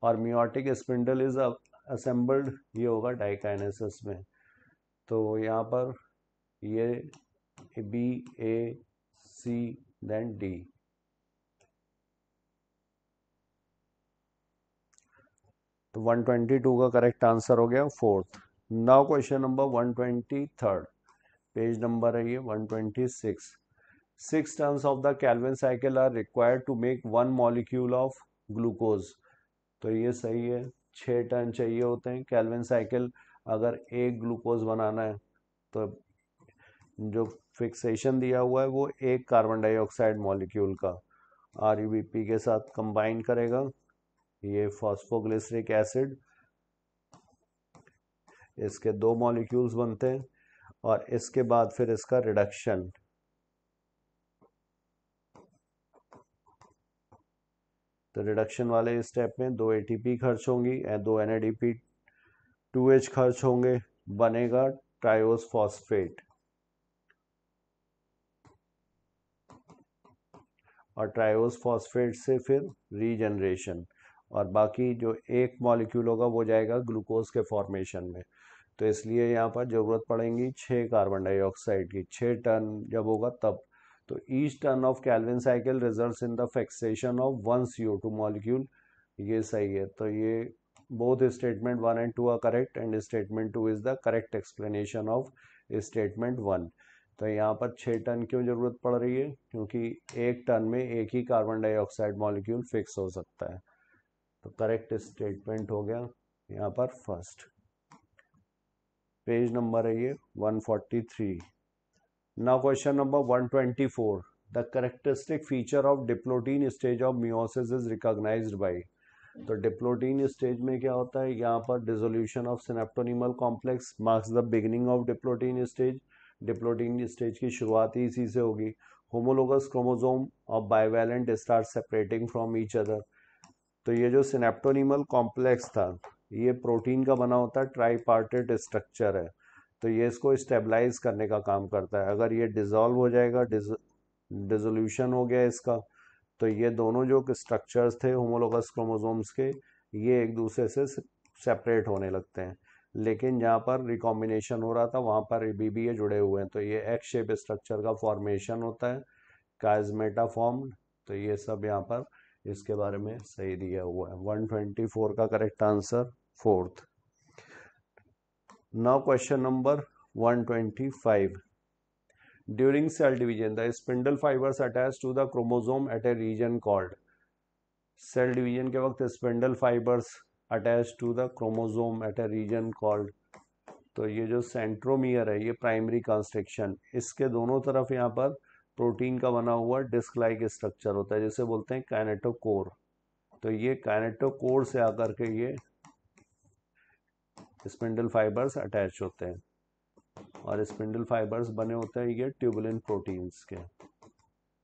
और मियोटिक स्पिंडल इज असेंबल्ड, ये होगा डाइकाइनेसिस में। तो यहाँ पर ये B A C then D. तो 122 का करेक्ट आंसर हो गया fourth. Now question number 123, page number है ये 126। 6 turns of the Calvin cycle are required to make 1 molecule of glucose. तो ये सही है, 6 टर्न चाहिए होते हैं केल्विन साइकिल अगर एक ग्लूकोज बनाना है। तो जो फिक्सेशन दिया हुआ है वो एक कार्बन डाइऑक्साइड मॉलिक्यूल का आरयूबीपी के साथ कंबाइन करेगा, ये फॉस्फोग्लिसरिक एसिड, इसके 2 मॉलिक्यूल्स बनते हैं, और इसके बाद फिर इसका रिडक्शन, तो रिडक्शन वाले स्टेप में 2 एटीपी खर्च होंगी, 2 एनएडीपी 2H खर्च होंगे, बनेगा ट्रायोस फॉस्फेट, और ट्रायोस फॉस्फेट से फिर रीजनरेशन, और बाकी जो एक मॉलिक्यूल होगा वो जाएगा ग्लूकोज के फॉर्मेशन में। तो इसलिए यहाँ पर जरूरत पड़ेगी 6 कार्बन डाइऑक्साइड की, 6 टर्न जब होगा तब। तो each turn of Calvin cycle results in the fixation of 1 CO2 molecule, ये सही है। तो ये both statement 1 and 2 are correct, and statement 2 is the correct explanation of statement 1। तो यहाँ पर 6 टन क्यों जरूरत पड़ रही है, क्योंकि एक टन में एक ही कार्बन डाइऑक्साइड मॉलिक्यूल फिक्स हो सकता है। तो करेक्ट स्टेटमेंट हो गया यहाँ पर फर्स्ट। पेज नंबर है ये 143। Now question number 124, the characteristic feature of diplotene stage of meiosis is recognised by. तो डिप्लोटीन स्टेज में क्या होता है, यहाँ पर dissolution of synaptonemal complex marks the beginning of diplotene stage. Diplotene stage की शुरुआत ही इसी से होगी। Homologous chromosome of bivalent start separating from each other. तो ये जो सिनेप्टोनीमल कॉम्प्लेक्स था ये प्रोटीन का बना होता है, ट्राईपार्टेट स्ट्रक्चर है, तो ये इसको स्टेबलाइज करने का काम करता है। अगर ये डिसॉल्व हो जाएगा, डिसोल्यूशन हो गया इसका, तो ये दोनों जो स्ट्रक्चर्स थे होमोलोगस क्रोमोसोम्स के, ये एक दूसरे से सेपरेट होने लगते हैं। लेकिन जहाँ पर रिकॉम्बिनेशन हो रहा था वहाँ पर BBA जुड़े हुए हैं, तो ये एक्स शेप स्ट्रक्चर का फॉर्मेशन होता है, काइजमेटा फॉर्म। तो ये सब यहाँ पर इसके बारे में सही दिया हुआ है। 124 का correct answer fourth. Now question number 125। During cell division, the spindle fibers attached to the chromosome at a region called। Cell division के वक्त spindle fibres attach to the chromosome at a region called. तो ये जो centromere है, ये primary constriction, इसके दोनों तरफ यहाँ पर प्रोटीन का बना हुआ डिस्क लाइक स्ट्रक्चर होता है, जिसे बोलते हैं काइनेटोकोर। तो ये काइनेटोकोर से आकर के ये स्पिंडल फाइबर्स अटैच होते हैं, और स्पिंडल फाइबर्स बने होते हैं ये ट्यूबुलिन प्रोटीन्स के,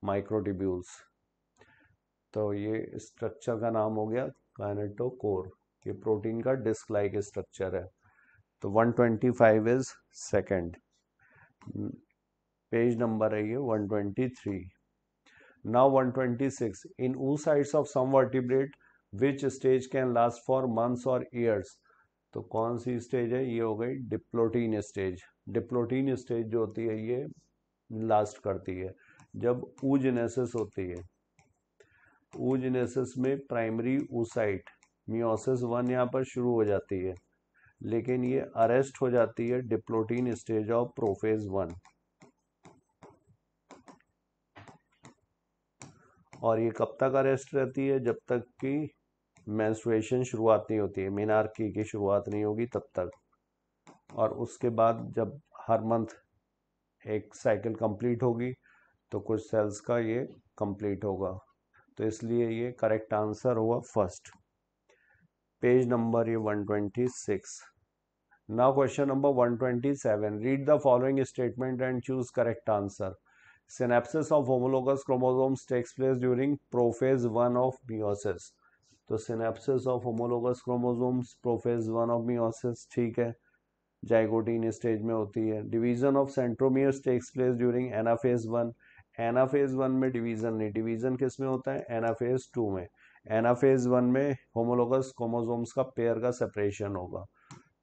माइक्रोट्यूब्यूल्स। तो ये स्ट्रक्चर का नाम हो गया काइनेटोकोर। ये प्रोटीन का डिस्क लाइक स्ट्रक्चर है। तो 125 इज सेकंड। पेज नंबर है ये 123। Now 126। In oocytes of some vertebrate which stage can last for months और ईयर्स। तो कौन सी स्टेज है, ये हो गई डिप्लोटीन स्टेज। डिप्लोटीन स्टेज जो होती है ये लास्ट करती है जब oogenesis होती है। oogenesis में प्राइमरी oocyte मियोसिस 1 यहाँ पर शुरू हो जाती है, लेकिन ये अरेस्ट हो जाती है डिप्लोटीन स्टेज ऑफ प्रोफेज 1। और ये कब तक अरेस्ट रहती है, जब तक कि मेंस्ट्रुएशन शुरुआत नहीं होती है, मेनार्की की शुरुआत नहीं होगी तब तक। और उसके बाद जब हर मंथ एक साइकिल कंप्लीट होगी तो कुछ सेल्स का ये कंप्लीट होगा। तो इसलिए ये करेक्ट आंसर हुआ फर्स्ट। पेज नंबर ये 126। Now question number 127। Read the following statement and choose correct answer. Synapses of homologous chromosomes takes place during prophase 1 of meiosis। तो synapses of homologous chromosomes prophase 1 of meiosis, ठीक है, zygotene stage में होती है। Division of centromeres takes place during anaphase 1। Anaphase 1 में division नहीं, division किस में होता है, एनाफेज 2 में। एनाफेज 1 में होमोलोगस क्रोमोसोम्स का पेयर का सेपरेशन होगा,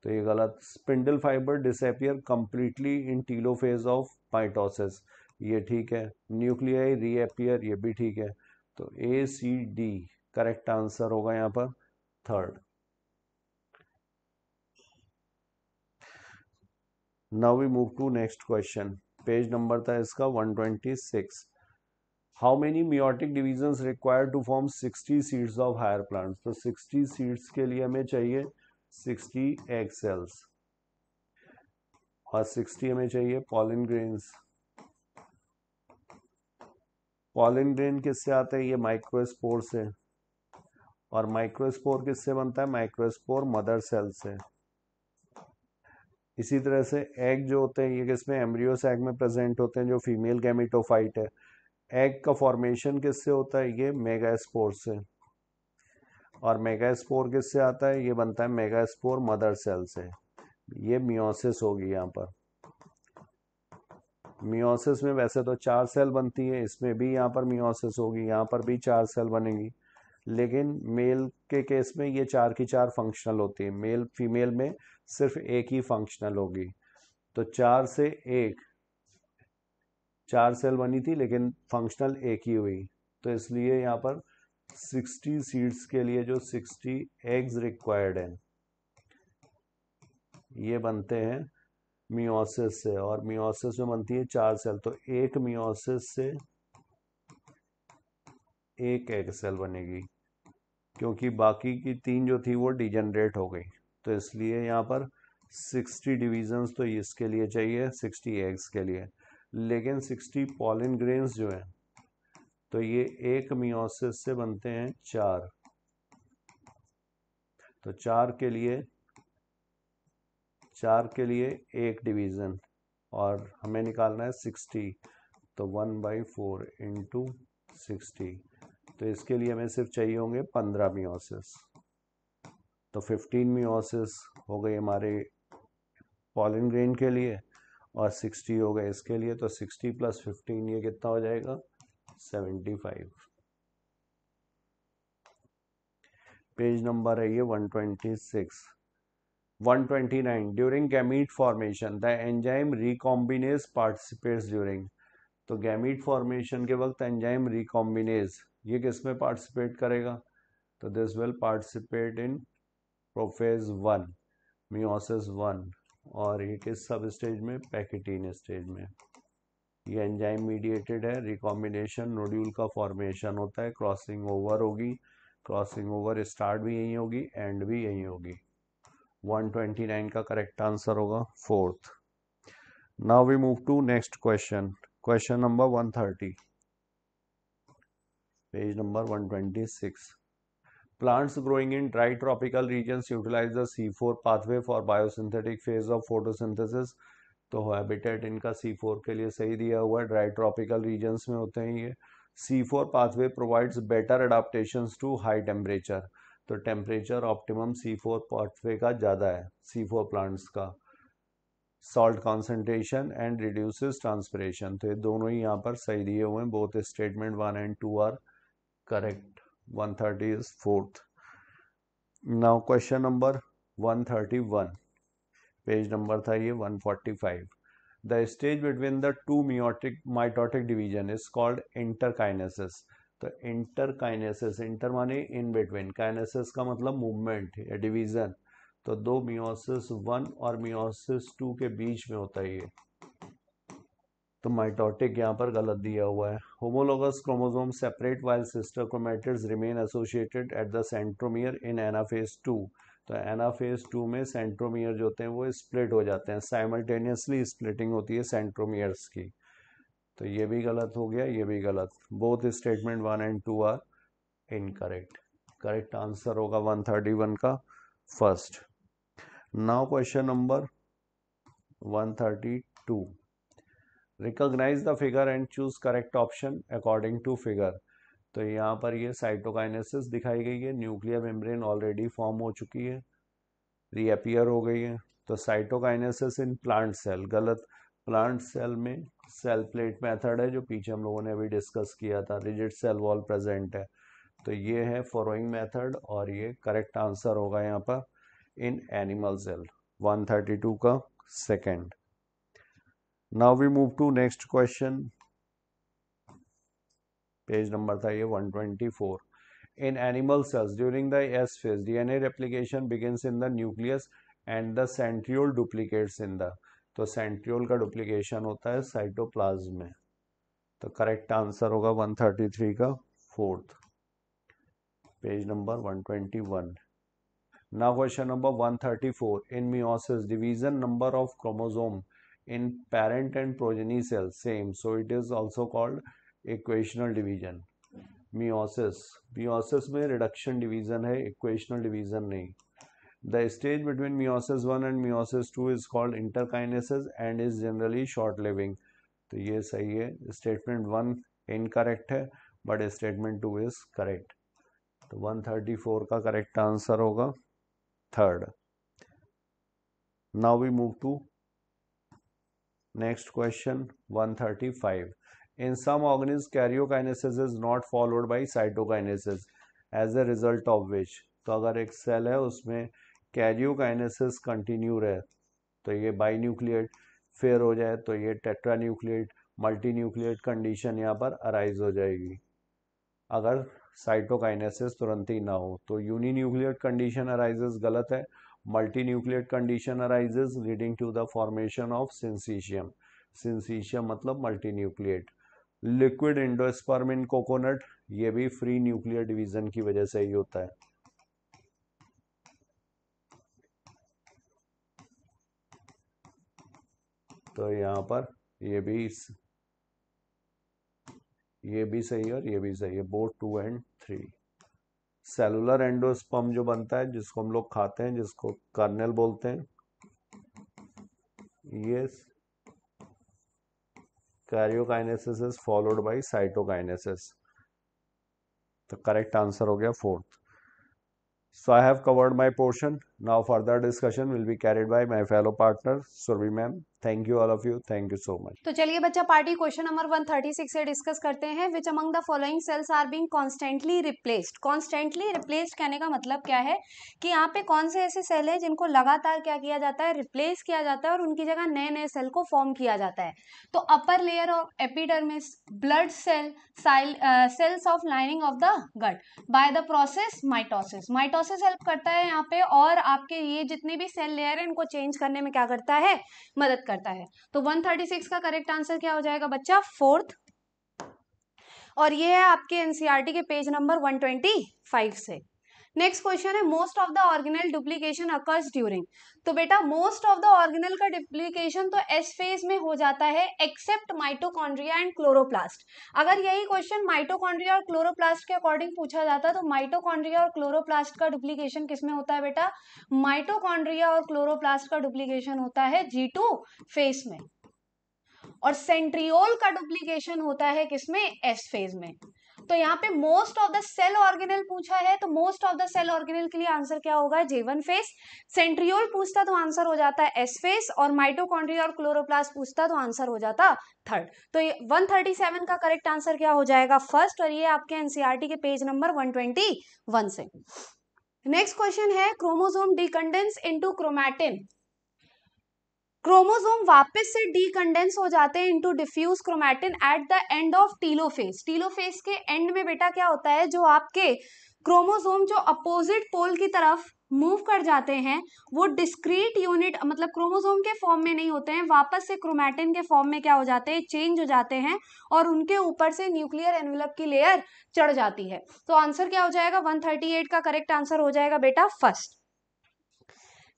तो ये गलत। Spindle fibre disappear completely in telophase of mitosis, ये ठीक है। न्यूक्लियाई रीअपियर, ये भी ठीक है। तो ACD करेक्ट आंसर होगा यहाँ पर third. Now we move to next question. Page number था इसका 126। How many meiotic divisions required to form 60 seeds of higher plants. तो 60 सीड्स के लिए हमें चाहिए 60 एग सेल्स, और 60 हमें चाहिए पॉलन ग्रेन्स। पॉलन ग्रेन किससे आते हैं, ये माइक्रोस्पोर से। और माइक्रोस्पोर किससे बनता है, माइक्रोस्पोर मदर सेल से। इसी तरह से एग जो होते हैं ये किसमें, एम्ब्रियो सैक में प्रेजेंट होते हैं, जो फीमेल गैमेटोफाइट है। एग का फॉर्मेशन किससे होता है, ये मेगास्पोर से। और मेगास्पोर किससे आता है, ये बनता है मेगास्पोर मदर सेल से। ये मियोसिस होगी यहाँ पर। मियोसिस में वैसे तो 4 सेल बनती है, इसमें भी यहाँ पर मियोसिस होगी, यहाँ पर भी 4 सेल बनेगी। लेकिन मेल के केस में ये 4 की 4 फंक्शनल होती है, मेल फीमेल में सिर्फ एक ही फंक्शनल होगी। तो 4 से 1, 4 सेल बनी थी लेकिन फंक्शनल एक ही हुई। तो इसलिए यहाँ पर 60 सीड्स के लिए जो 60 एग्स रिक्वायर्ड हैं ये बनते हैं मियोसिस से, और मियोसिस में बनती है 4 सेल। तो एक मियोसिस से एक एग सेल बनेगी, क्योंकि बाकी की 3 जो थी वो डिजेनरेट हो गई। तो इसलिए यहाँ पर 60 डिविजन्स तो इसके लिए चाहिए, 60 एग्स के लिए। लेकिन 60 पॉलन ग्रेन्स जो हैं तो ये एक मियोसिस से बनते हैं 4। तो 4 के लिए एक डिवीज़न, और हमें निकालना है 60। तो 1/4 इंटू 60। तो इसके लिए हमें सिर्फ चाहिए होंगे 15 मियोसिस। तो 15 मियोसिस हो गए हमारे पॉलन ग्रेन के लिए, और 60 हो गए इसके लिए। तो 60 + 15 ये कितना हो जाएगा, 75। पेज नंबर है ये 126। 129 during gamete formation the enzyme recombinase participates during. तो गैमीट फॉर्मेशन के वक्त एंजाइम रिकॉम्बिनेज ये किस में पार्टिसिपेट करेगा? तो this will participate in prophase 1 meiosis 1 और ये किस सब स्टेज में? पैकेटीन स्टेज में। ये एंजाइम मीडिएटेड है। रिकॉम्बिनेशन नोड्यूल का फॉर्मेशन होता है, क्रॉसिंग ओवर होगी, क्रॉसिंग ओवर स्टार्ट भी यही होगी, एंड भी यही होगी। 129 का करेक्ट आंसर होगा fourth. Now we move to next question, question number 130, page number 126। Plants growing in dry tropical regions utilize the C4 pathway for biosynthetic phase of photosynthesis। तो habitat इनका C4 के लिए सही दिया हुआ है, ड्राई ट्रॉपिकल रीजन्स में होते हैं ये। C4 pathway provides better adaptations to high temperature. तो टेम्परेचर ऑप्टिमम C4 पाथवे का ज़्यादा है, C4 प्लांट्स का। Salt concentration and reduces transpiration, तो ये दोनों ही यहाँ पर सही दिए हुए हैं। Both statement 1 and 2 are correct. 130 is fourth. Now question number 131, page number था ये 145। The stage between the two mitotic division is called interkinesis। तो interkinesis, इंटर माने इन बिटवीन, काइनेसिस का मतलब मूवमेंट या डिवीजन। तो दो मियोसिस 1 और मियोसिस 2 के बीच में होता है ये। तो माइटोटिक यहाँ पर गलत दिया हुआ है। Homologous chromosome separate while sister chromatids remain associated at the centromere in anaphase 2। तो एनाफेज 2 में सेंट्रोमियर जो होते हैं वो स्प्लिट हो जाते हैं, साइमल्टेनियसली स्प्लिटिंग होती है सेंट्रोमियर्स की। तो ये भी गलत हो गया, ये भी गलत। Both statement 1 and 2 are incorrect. Correct answer होगा 131 का first. Now question number 132, recognise the figure and choose correct option according to figure. तो यहाँ पर ये साइटोकाइनेसिस दिखाई गई है, न्यूक्लियर मेम्ब्रेन ऑलरेडी फॉर्म हो चुकी है, रीअपियर हो गई है। तो साइटोकाइनेसिस इन प्लांट सेल गलत। प्लांट सेल में सेल प्लेट मेथड है जो पीछे हम लोगों ने अभी डिस्कस किया था, रिजिड सेल वॉल प्रेजेंट है। तो ये है फॉरोइंग मेथड और ये करेक्ट आंसर होगा यहाँ पर इन एनिमल सेल। 132 का second. Now we move to next question, page number था ये 124। In animal cells during the S phase, DNA replication begins in the nucleus and the centriole duplicates in the। तो centriole का duplication होता है cytoplasm में। तो correct answer होगा 133 का fourth, page number 121। Now question number 134, in meiosis division number of chromosome in parent and progeny cells same, so it is also called equational division। meiosis में reduction division है, equational division नहीं। The stage between meiosis 1 and meiosis 2 is called interkinesis and is generally short living। तो ये सही है। statement 1 incorrect है but statement 2 is correct। तो 134 का करेक्ट आंसर होगा third. Now we move to next question 135। In some organisms karyokinesis is not followed by cytokinesis as a result of which। तो अगर एक सेल है उसमें कैरियोकाइनेसिस कंटिन्यू रहे तो ये बाइन्यूक्लिएट, फिर हो जाए तो ये टेट्रान्यूक्लिएट, मल्टीन्यूक्लिएट कंडीशन यहाँ पर अराइज हो जाएगी। अगर साइटोकाइनेसिस तुरंत ही ना हो तो यूनिन्यूक्लिएट कंडीशन अराइजेस गलत है, multinucleate condition arises leading to the formation of syncytium. Syncytium मतलब multinucleate. Liquid endosperm in coconut, ये भी फ्री न्यूक्लियर डिवीजन की वजह से ही होता है। तो यहाँ पर ये भी सही है और ये भी सही है, बोथ 2 and 3। सेलुलर एंडोस्पर्म जो बनता है जिसको हम लोग खाते हैं, जिसको कर्नेल बोलते हैं, ये karyokinesis is followed by cytokinesis. तो करेक्ट आंसर हो गया fourth. So I have covered my portion. Now further discussion will be carried by my fellow partner Survi ma'am. Thank you all of you. Thank you so much. तो चलिए बच्चा party question number 136 से discuss करते हैं. Which among the following cells are being constantly replaced. Constantly replaced कहने का मतलब क्या है कि यहाँ पे कौन से ऐसे सेल है जिनको लगातार क्या किया जाता है, रिप्लेस किया जाता है और उनकी जगह नए नए सेल को फॉर्म किया जाता है. तो upper layer of epidermis, blood cell, cells of lining of the gut by the process mitosis. Mitosis help करता है यहाँ पे और आपके ये जितने भी सेल लेयर है इनको चेंज करने में क्या करता है, मदद करता है. तो 136 का करेक्ट आंसर क्या हो जाएगा बच्चा, फोर्थ. और ये है आपके एनसीईआरटी के पेज नंबर 125 से. नेक्स्ट क्वेश्चन है most of the organelle duplication occurs during. तो बेटा मोस्ट ऑफ द ऑर्गेनल का डुप्लीकेशन तो एस फेज में हो जाता है एक्सेप्ट माइटोकॉन्ड्रिया एंड क्लोरोप्लास्ट. अगर यही क्वेश्चन माइटोकॉन्ड्रिया और क्लोरोप्लास्ट के अकॉर्डिंग पूछा जाता तो माइटोकॉन्ड्रिया और क्लोरोप्लास्ट का डुप्लीकेशन किसमें होता है बेटा, माइटोकॉन्ड्रिया और क्लोरोप्लास्ट का डुप्लीकेशन होता है G2 फेज में और सेंट्रियोल का डुप्लीकेशन होता है किसमें, एस फेज में. तो यहाँ पे most of the cell organelle पूछा है तो most of the cell organelle के लिए आंसर क्या होगा, J1 फेज. सेंट्रियोल पूछता तो आंसर हो जाता है एस फेज और माइटोकॉन्ड्रिया और क्लोरोप्लास्ट पूछता तो आंसर हो जाता थर्ड. तो 137 का करेक्ट आंसर क्या हो जाएगा, फर्स्ट. और ये आपके एनसीईआरटी के पेज नंबर 121 से. नेक्स्ट क्वेश्चन है chromosome decondense into chromatin. Chromosome वापस से डीकंडेंस हो जाते हैं into diffuse chromatin at the end of telophase. Telophase के एंड में बेटा क्या होता है, जो आपके क्रोमोसोम जो अपोजिट पोल की तरफ मूव कर जाते हैं वो डिस्क्रीट यूनिट मतलब क्रोमोसोम के फॉर्म में नहीं होते हैं, वापस से क्रोमैटिन के फॉर्म में क्या हो जाते हैं, चेंज हो जाते हैं और उनके ऊपर से न्यूक्लियर एनवेलप की लेयर चढ़ जाती है. तो आंसर क्या हो जाएगा, 138 का करेक्ट आंसर हो जाएगा बेटा फर्स्ट.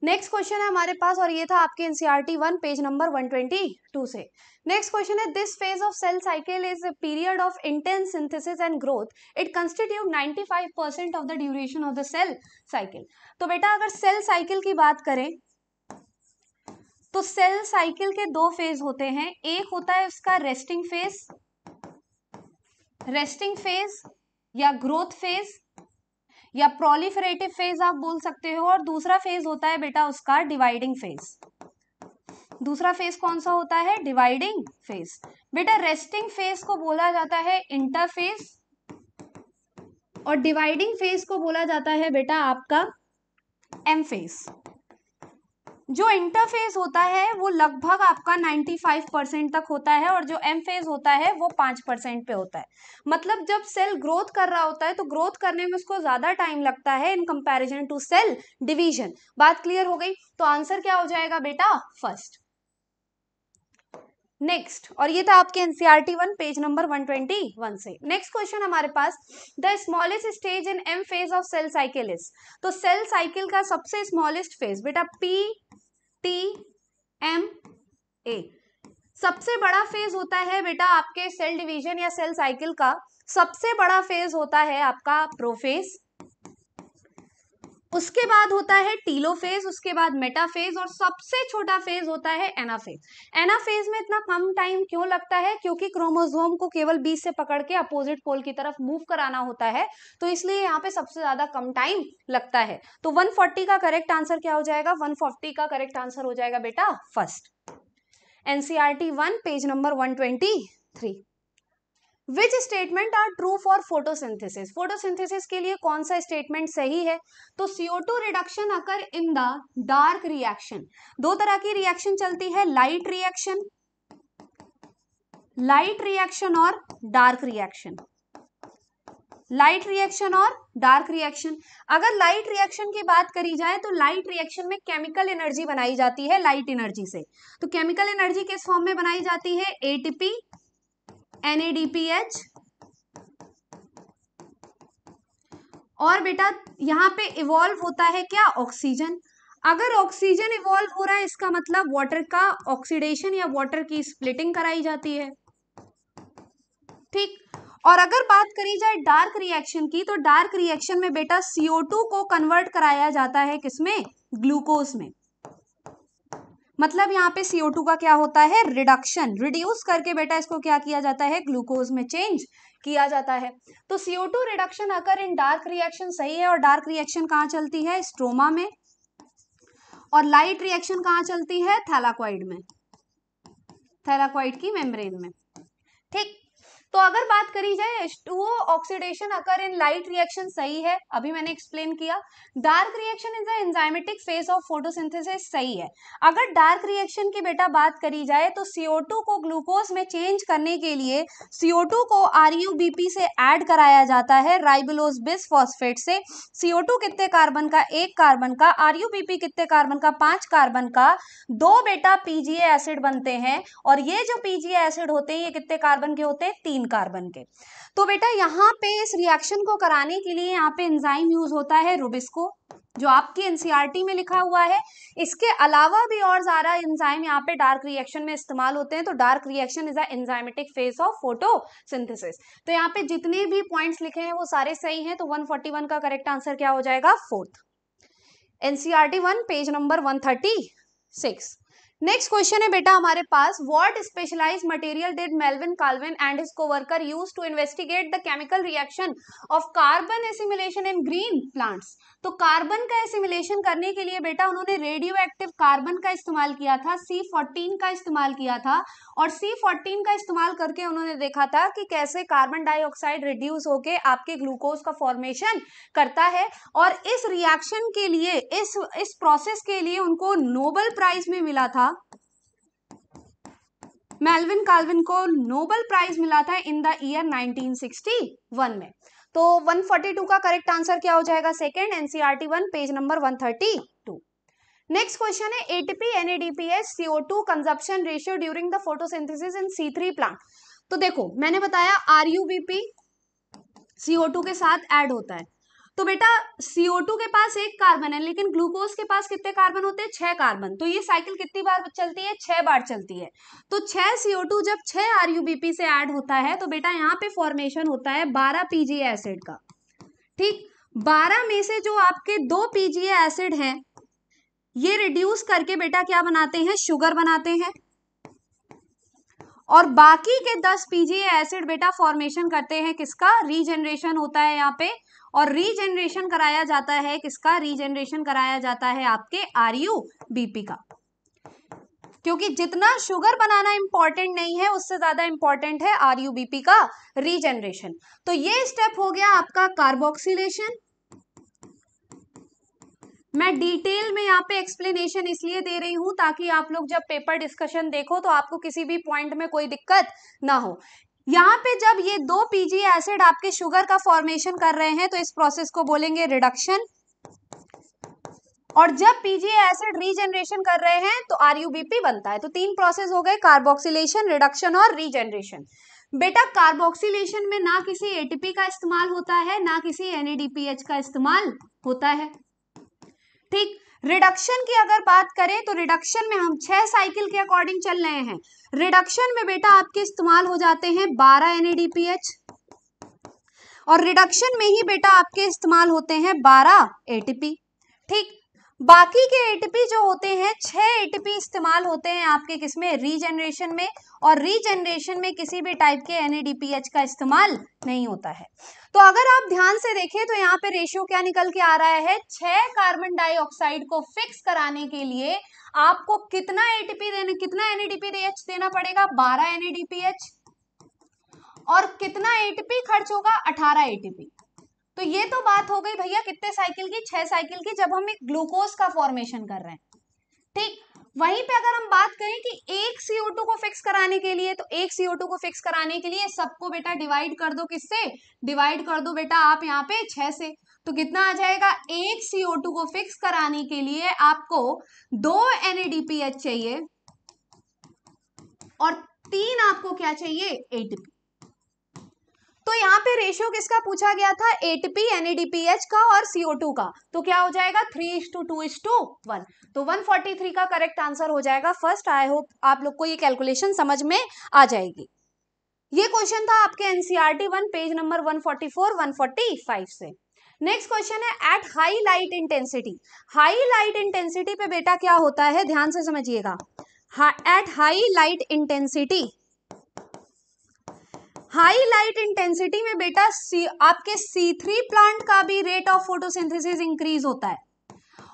नेक्स्ट क्वेश्चन है हमारे पास और ये था आपके एनसीईआरटी 1 पेज नंबर 122 से. नेक्स्ट क्वेश्चन है this phase of cell cycle is a period of intense synthesis and growth. It constitute 95% of the duration of the cell cycle. तो बेटा अगर सेल साइकिल की बात करें तो सेल साइकिल के दो फेज होते हैं. एक होता है उसका रेस्टिंग फेज या ग्रोथ फेज या प्रोलिफरेटिव फेज आप बोल सकते हो, और दूसरा फेज होता है बेटा उसका डिवाइडिंग फेज. दूसरा फेज कौन सा होता है, डिवाइडिंग फेज. बेटा रेस्टिंग फेज को बोला जाता है इंटरफेज और डिवाइडिंग फेज को बोला जाता है बेटा आपका एम फेज. जो इंटरफेज होता है वो लगभग आपका 95% तक होता है और जो एम फेज होता है वो 5% पे होता है. मतलब जब सेल ग्रोथ कर रहा होता है तो ग्रोथ करने में उसको ज्यादा टाइम लगता है in comparison to cell division. बात क्लियर हो गई. तो आंसर क्या हो जाएगा बेटा फर्स्ट. नेक्स्ट और ये था आपके एनसीईआरटी 1 पेज नंबर 121 से. नेक्स्ट क्वेश्चन हमारे पास the smallest stage in M phase of cell cycle is. तो सेल साइकिल का सबसे स्मॉलेस्ट फेज बेटा PTMA. सबसे बड़ा फेज होता है बेटा आपके सेल डिवीजन या सेल साइकिल का सबसे बड़ा फेज होता है आपका प्रोफेज. उसके बाद होता है टीलोफेज, उसके बाद मेटाफेज और सबसे छोटा फेज होता है एनाफेज. एनाफेज में इतना कम टाइम क्यों लगता है, क्योंकि क्रोमोसोम को केवल बीच से पकड़ के अपोजिट पोल की तरफ मूव कराना होता है तो इसलिए यहाँ पे सबसे ज्यादा कम टाइम लगता है. तो 140 का करेक्ट आंसर क्या हो जाएगा, 140 का करेक्ट आंसर हो जाएगा बेटा first. NCERT 1 page number 123. Which statement are true for photosynthesis. Photosynthesis के लिए कौन सा स्टेटमेंट सही है, तो CO2 reduction occur in the dark reaction. दो तरह की रिएक्शन चलती है, लाइट रिएक्शन और डार्क रिएक्शन. लाइट रिएक्शन और डार्क रिएक्शन. अगर लाइट रिएक्शन की बात करी जाए तो लाइट रिएक्शन में केमिकल एनर्जी बनाई जाती है लाइट एनर्जी से. तो केमिकल एनर्जी किस फॉर्म में बनाई जाती है, ATP, NADPH और बेटा यहाँ पे इवॉल्व होता है क्या, ऑक्सीजन. अगर ऑक्सीजन इवॉल्व हो रहा है इसका मतलब वाटर का ऑक्सीडेशन या वाटर की स्प्लिटिंग कराई जाती है. ठीक. और अगर बात करी जाए डार्क रिएक्शन की तो डार्क रिएक्शन में बेटा CO2 को कन्वर्ट कराया जाता है किसमें, ग्लूकोज में. मतलब यहाँ पे CO2 का क्या होता है, रिडक्शन, रिड्यूस करके बेटा इसको क्या किया जाता है, ग्लूकोज में चेंज किया जाता है. तो CO2 रिडक्शन अकर इन डार्क रिएक्शन सही है और डार्क रिएक्शन कहाँ चलती है, स्ट्रोमा में. और लाइट रिएक्शन कहाँ चलती है? थैलाकॉइड में, थैलाकॉइड की मेम्ब्रेन में। ठीक, तो अगर बात करी जाए H2O ऑक्सीडेशन अकर इन लाइट रिएक्शन, सही है, अभी मैंने एक्सप्लेन किया। Dark reaction is the enzymatic phase of photosynthesis, सही है। अगर डार्क रिएक्शन की बेटा बात करी जाए तो CO2 को ग्लूकोज में चेंज करने के लिए CO2 को RuBP से ऐड कराया जाता है राइबोलोज बिस फॉस्फेट से। CO2 कितने कार्बन का? 1 कार्बन का। RuBP कितने कार्बन का? 5 कार्बन का। 2 बेटा PGA एसिड बनते हैं, और ये जो PGA एसिड होते हैं ये कितने कार्बन के होते हैं? 3 कार्बन के। तो बेटा यहाँ पे इस रिएक्शन को कराने के लिए यहाँ पे एंजाइम यूज होता है रुबिस्को, जो आपकी एनसीईआरटी में लिखा हुआ है। इसके अलावा भी और ज्यादा एंजाइम यहाँ पे डार्क रिएक्शन में इस्तेमाल होते हैं। तो dark reaction is a enzymatic phase of photosynthesis. तो यहाँ पे जितने भी पॉइंट्स लिखे हैं वो सारे सही हैं। तो 141 का करेक्ट आंसर क्या हो जाएगा? 4th, NCERT 1 page number 136। Next question है बेटा हमारे पास, what specialised material did Melvin Calvin and his coworker use to investigate the chemical reaction of carbon assimilation in green plants. तो कार्बन का एसिमिलेशन करने के लिए बेटा उन्होंने रेडियो एक्टिव कार्बन का इस्तेमाल किया था, C14 का इस्तेमाल किया था, और C14 का इस्तेमाल करके उन्होंने देखा था कि कैसे कार्बन डाइऑक्साइड रिड्यूस होके आपके ग्लूकोज का फॉर्मेशन करता है। और इस रिएक्शन के लिए, इस प्रोसेस के लिए उनको नोबेल प्राइज में मिला था, मेल्विन काल्विन को नोबेल प्राइज मिला था इन द ईयर 1961 में। तो 142 का करेक्ट आंसर क्या हो जाएगा? Second, NCERT 1 page number 132। Next question है, ATP NADPH CO2 consumption ratio during the photosynthesis in C3 plant. तो देखो मैंने बताया RuBP CO2 के साथ ऐड होता है। तो बेटा CO2 के पास 1 कार्बन है, लेकिन ग्लूकोज के पास कितने कार्बन होते हैं? 6 कार्बन। तो ये साइकिल कितनी बार चलती है? 6 बार चलती है। तो 6 CO2 जब 6 RuBP से ऐड होता है तो बेटा यहाँ पे फॉर्मेशन होता है 12 PGA एसिड का। ठीक, 12 में से जो आपके 2 PGA एसिड हैं ये रिड्यूस करके बेटा क्या बनाते हैं? शुगर बनाते हैं। और बाकी के 10 PGA एसिड बेटा फॉर्मेशन करते हैं किसका? रीजनरेशन होता है यहाँ पे, और रीजनरेशन कराया जाता है किसका? रीजनरेशन कराया जाता है आपके RuBP का। क्योंकि जितना शुगर बनाना इंपॉर्टेंट नहीं है उससे ज्यादा इंपॉर्टेंट है RuBP का रीजनरेशन। तो ये स्टेप हो गया आपका कार्बोक्सिलेशन। मैं डिटेल में यहाँ पे एक्सप्लेनेशन इसलिए दे रही हूं ताकि आप लोग जब पेपर डिस्कशन देखो तो आपको किसी भी पॉइंट में कोई दिक्कत ना हो। यहाँ पे जब ये 2 PGA एसिड आपके शुगर का फॉर्मेशन कर रहे हैं तो इस प्रोसेस को बोलेंगे रिडक्शन, और जब PGA एसिड रीजनरेशन कर रहे हैं तो RuBP बनता है। तो 3 प्रोसेस हो गए, कार्बोक्सिलेशन, रिडक्शन और रीजनरेशन। बेटा कार्बोक्सिलेशन में ना किसी ATP का इस्तेमाल होता है ना किसी NADPH का इस्तेमाल होता है। ठीक, रिडक्शन की अगर बात करें तो रिडक्शन में हम 6 साइकिल के अकॉर्डिंग चल रहे हैं। रिडक्शन में बेटा आपके इस्तेमाल हो जाते हैं 12 NADPH, और रिडक्शन में ही बेटा आपके इस्तेमाल होते हैं 12 ATP। ठीक, बाकी के ATP जो होते हैं 6 ATP इस्तेमाल होते हैं आपके किसमें? रीजनरेशन में, और रीजनरेशन में किसी भी टाइप के NADPH का इस्तेमाल नहीं होता है। तो अगर आप ध्यान से देखें तो यहाँ पे रेशियो क्या निकल के आ रहा है? 6 कार्बन डाइऑक्साइड को फिक्स कराने के लिए आपको कितना ATP देना, कितना NADPH देना पड़ेगा? 12 NADPH, और कितना ATP खर्च होगा? 18 ATP। तो ये तो बात हो गई भैया कितने साइकिल की? 6 साइकिल की, जब हम एक ग्लूकोज का फॉर्मेशन कर रहे हैं। ठीक, वहीं पे अगर हम बात करें कि एक CO2 को फिक्स कराने के लिए, तो एक CO2 को फिक्स कराने के लिए सबको बेटा डिवाइड कर दो, किससे? डिवाइड कर दो बेटा आप यहाँ पे 6 से। तो कितना आ जाएगा? एक CO2 को फिक्स कराने के लिए आपको 2 NADPH चाहिए और 3 आपको क्या चाहिए? ATP। तो यहाँ पे रेशियो किसका पूछा गया था? ATP NADPH का और CO2 का। तो क्या हो जाएगा? 3:2:1। तो 143 का करेक्ट आंसर हो जाएगा फर्स्ट। आई होप आप लोग को ये कैलकुलेशन समझ में आ जाएगी। ये क्वेश्चन था आपके एनसीईआरटी 1 पेज नंबर 144 145 से। नेक्स्ट क्वेश्चन है, at high light intensity. High light intensity पे बेटा क्या होता है? ध्यान से समझिएगा। At high light intensity, high light intensity में बेटा आपके C3 प्लांट का भी रेट ऑफ फोटोसिंथेसिस इंक्रीज होता है,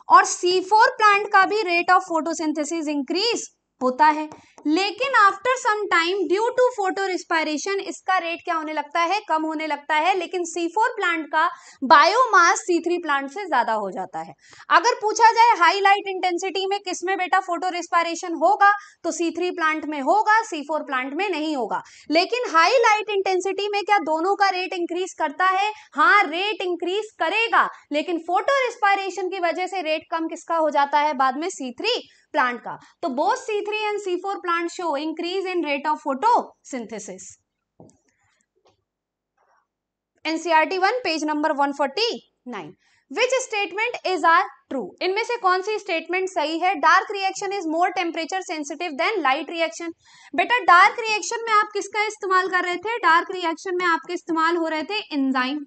और C4 प्लांट का भी रेट ऑफ फोटोसिंथेसिस इंक्रीज होता है, लेकिन after some time due to photorespiration इसका रेट क्या होने लगता है, कम होने लगता है, लेकिन C4 प्लांट का बायोमास C3 प्लांट से ज्यादा हो जाता है। अगर पूछा जाए हाई लाइट इंटेंसिटी में किसमें बेटा फोटो रिस्पायरेशन होगा, तो C3 प्लांट में होगा, C4 प्लांट में नहीं होगा। लेकिन हाई लाइट इंटेंसिटी में क्या दोनों का रेट इंक्रीज करता है? हाँ, रेट इंक्रीज करेगा, लेकिन फोटो रिस्पायरेशन की वजह से रेट कम किसका हो जाता है बाद में? C3 प्लांट का। तो both C3 and C4 plant show increase in rate of photosynthesis. NCERT 1 page number 149। Which statement is are true? इनमें से कौन सी स्टेटमेंट सही है? Dark reaction is more temperature sensitive than light reaction. बेटा dark reaction में आप किसका इस्तेमाल कर रहे थे? डार्क रिएक्शन में आपके इस्तेमाल हो रहे थे एंजाइम।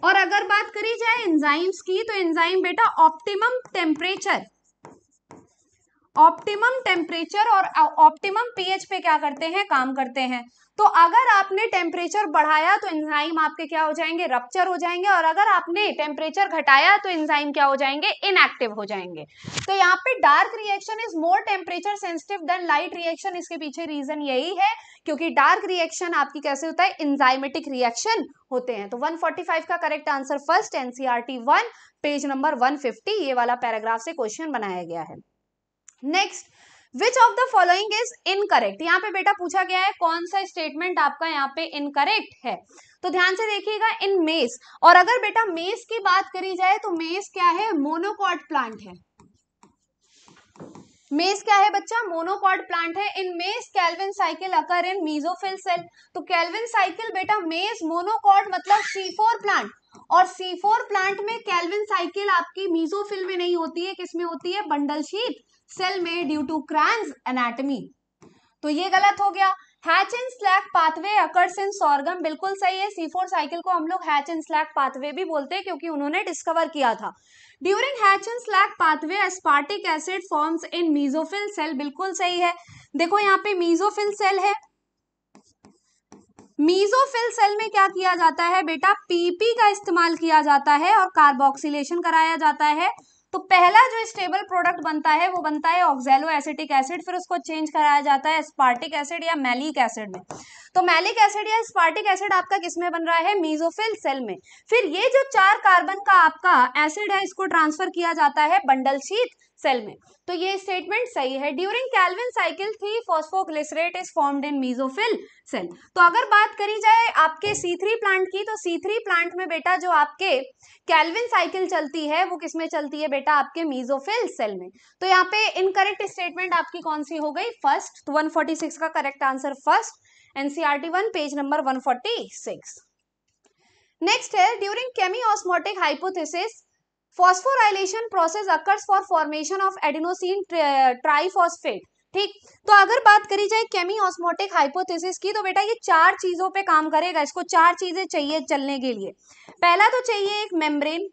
और अगर बात करी जाए एंजाइम्स की, तो एंजाइम बेटा ऑप्टिमम टेम्परेचर और ऑप्टिमम पीएच पे क्या करते हैं? काम करते हैं। तो अगर आपने टेम्परेचर बढ़ाया तो एंजाइम आपके क्या हो जाएंगे? रप्चर हो जाएंगे, और अगर आपने टेम्परेचर घटाया तो एंजाइम क्या हो जाएंगे? इनएक्टिव हो जाएंगे। तो यहाँ पे dark reaction is more temperature sensitive than light reaction, इसके पीछे रीजन यही है क्योंकि डार्क रिएक्शन आपकी कैसे होता है? एंजाइमेटिक रिएक्शन होते हैं। तो 145 का correct answer first, NCERT 1 page number 150, ये वाला पैराग्राफ से क्वेश्चन बनाया गया है। Next, which of the following is incorrect? यहाँ पे बेटा पूछा गया है कौन सा स्टेटमेंट आपका यहाँ पे इनकरेक्ट है। तो ध्यान से देखिएगा, इन मेज, और अगर बेटा मेज की बात करी जाए तो मेज क्या है? मोनोकॉट प्लांट है। मेज क्या है बच्चा? मोनोकॉट प्लांट है। इन मेज कैल्विन साइकिल अकर इन मीजोफिल सेल। तो कैल्विन साइकिल बेटा मेज मोनोकॉट मतलब C4 प्लांट, और C4 प्लांट में कैल्विन साइकिल आपकी मीजोफिल में नहीं होती है, किसमें होती है? बंडल शीथ सेल में, ड्यू टू क्रैन्स एनाटॉमी। तो ये गलत हो गया। Hatch and Slack pathway occurs in sorghum, बिल्कुल सही है। C4 साइकिल को हम लोग हैच एंड स्लैक पाथवे भी बोलते हैं क्योंकि उन्होंने डिस्कवर किया था। During Hatch and Slack pathway aspartic acid forms in mesophyll cell, बिल्कुल सही है। देखो यहाँ पे मीजोफिल सेल है, मीजोफिल सेल में क्या किया जाता है बेटा? PP का इस्तेमाल किया जाता है और कार्बोक्सिलेशन कराया जाता है। तो पहला जो स्टेबल प्रोडक्ट बनता है वो बनता है ऑक्सैलो एसिटिक एसिड, फिर उसको चेंज कराया जाता है एस्पार्टिक एसिड या मैलिक एसिड में। तो मैलिक एसिड या एस्पार्टिक एसिड आपका किसमें बन रहा है? मीजोफिल सेल में। फिर ये जो 4 कार्बन का आपका एसिड है इसको ट्रांसफर किया जाता है बंडल शीथ सेल में। तो ये स्टेटमेंट सही है। During Calvin cycle 3 phosphoglycerate is formed in mesophyll cell. तो अगर बात करी जाए आपके C3 प्लांट की, तो C3 प्लांट में बेटा जो आपके कैल्विन साइकिल चलती है वो किसमें चलती है बेटा? आपके मीजोफिल सेल में। तो यहाँ पे इनकरेक्ट स्टेटमेंट आपकी कौन सी हो गई? फर्स्ट। तो 146 का correct answer first, NCERT 1 page number 146। Next है, during chemiosmotic hypothesis phosphorylation process occurs for formation of adenosine triphosphate. ठीक, तो अगर बात करी जाए केमिओस्मोटिक हाइपोथेसिस की, तो बेटा ये 4 चीजों पे काम करेगा। इसको 4 चीजें चाहिए चलने के लिए। पहला तो चाहिए एक मेम्ब्रेन,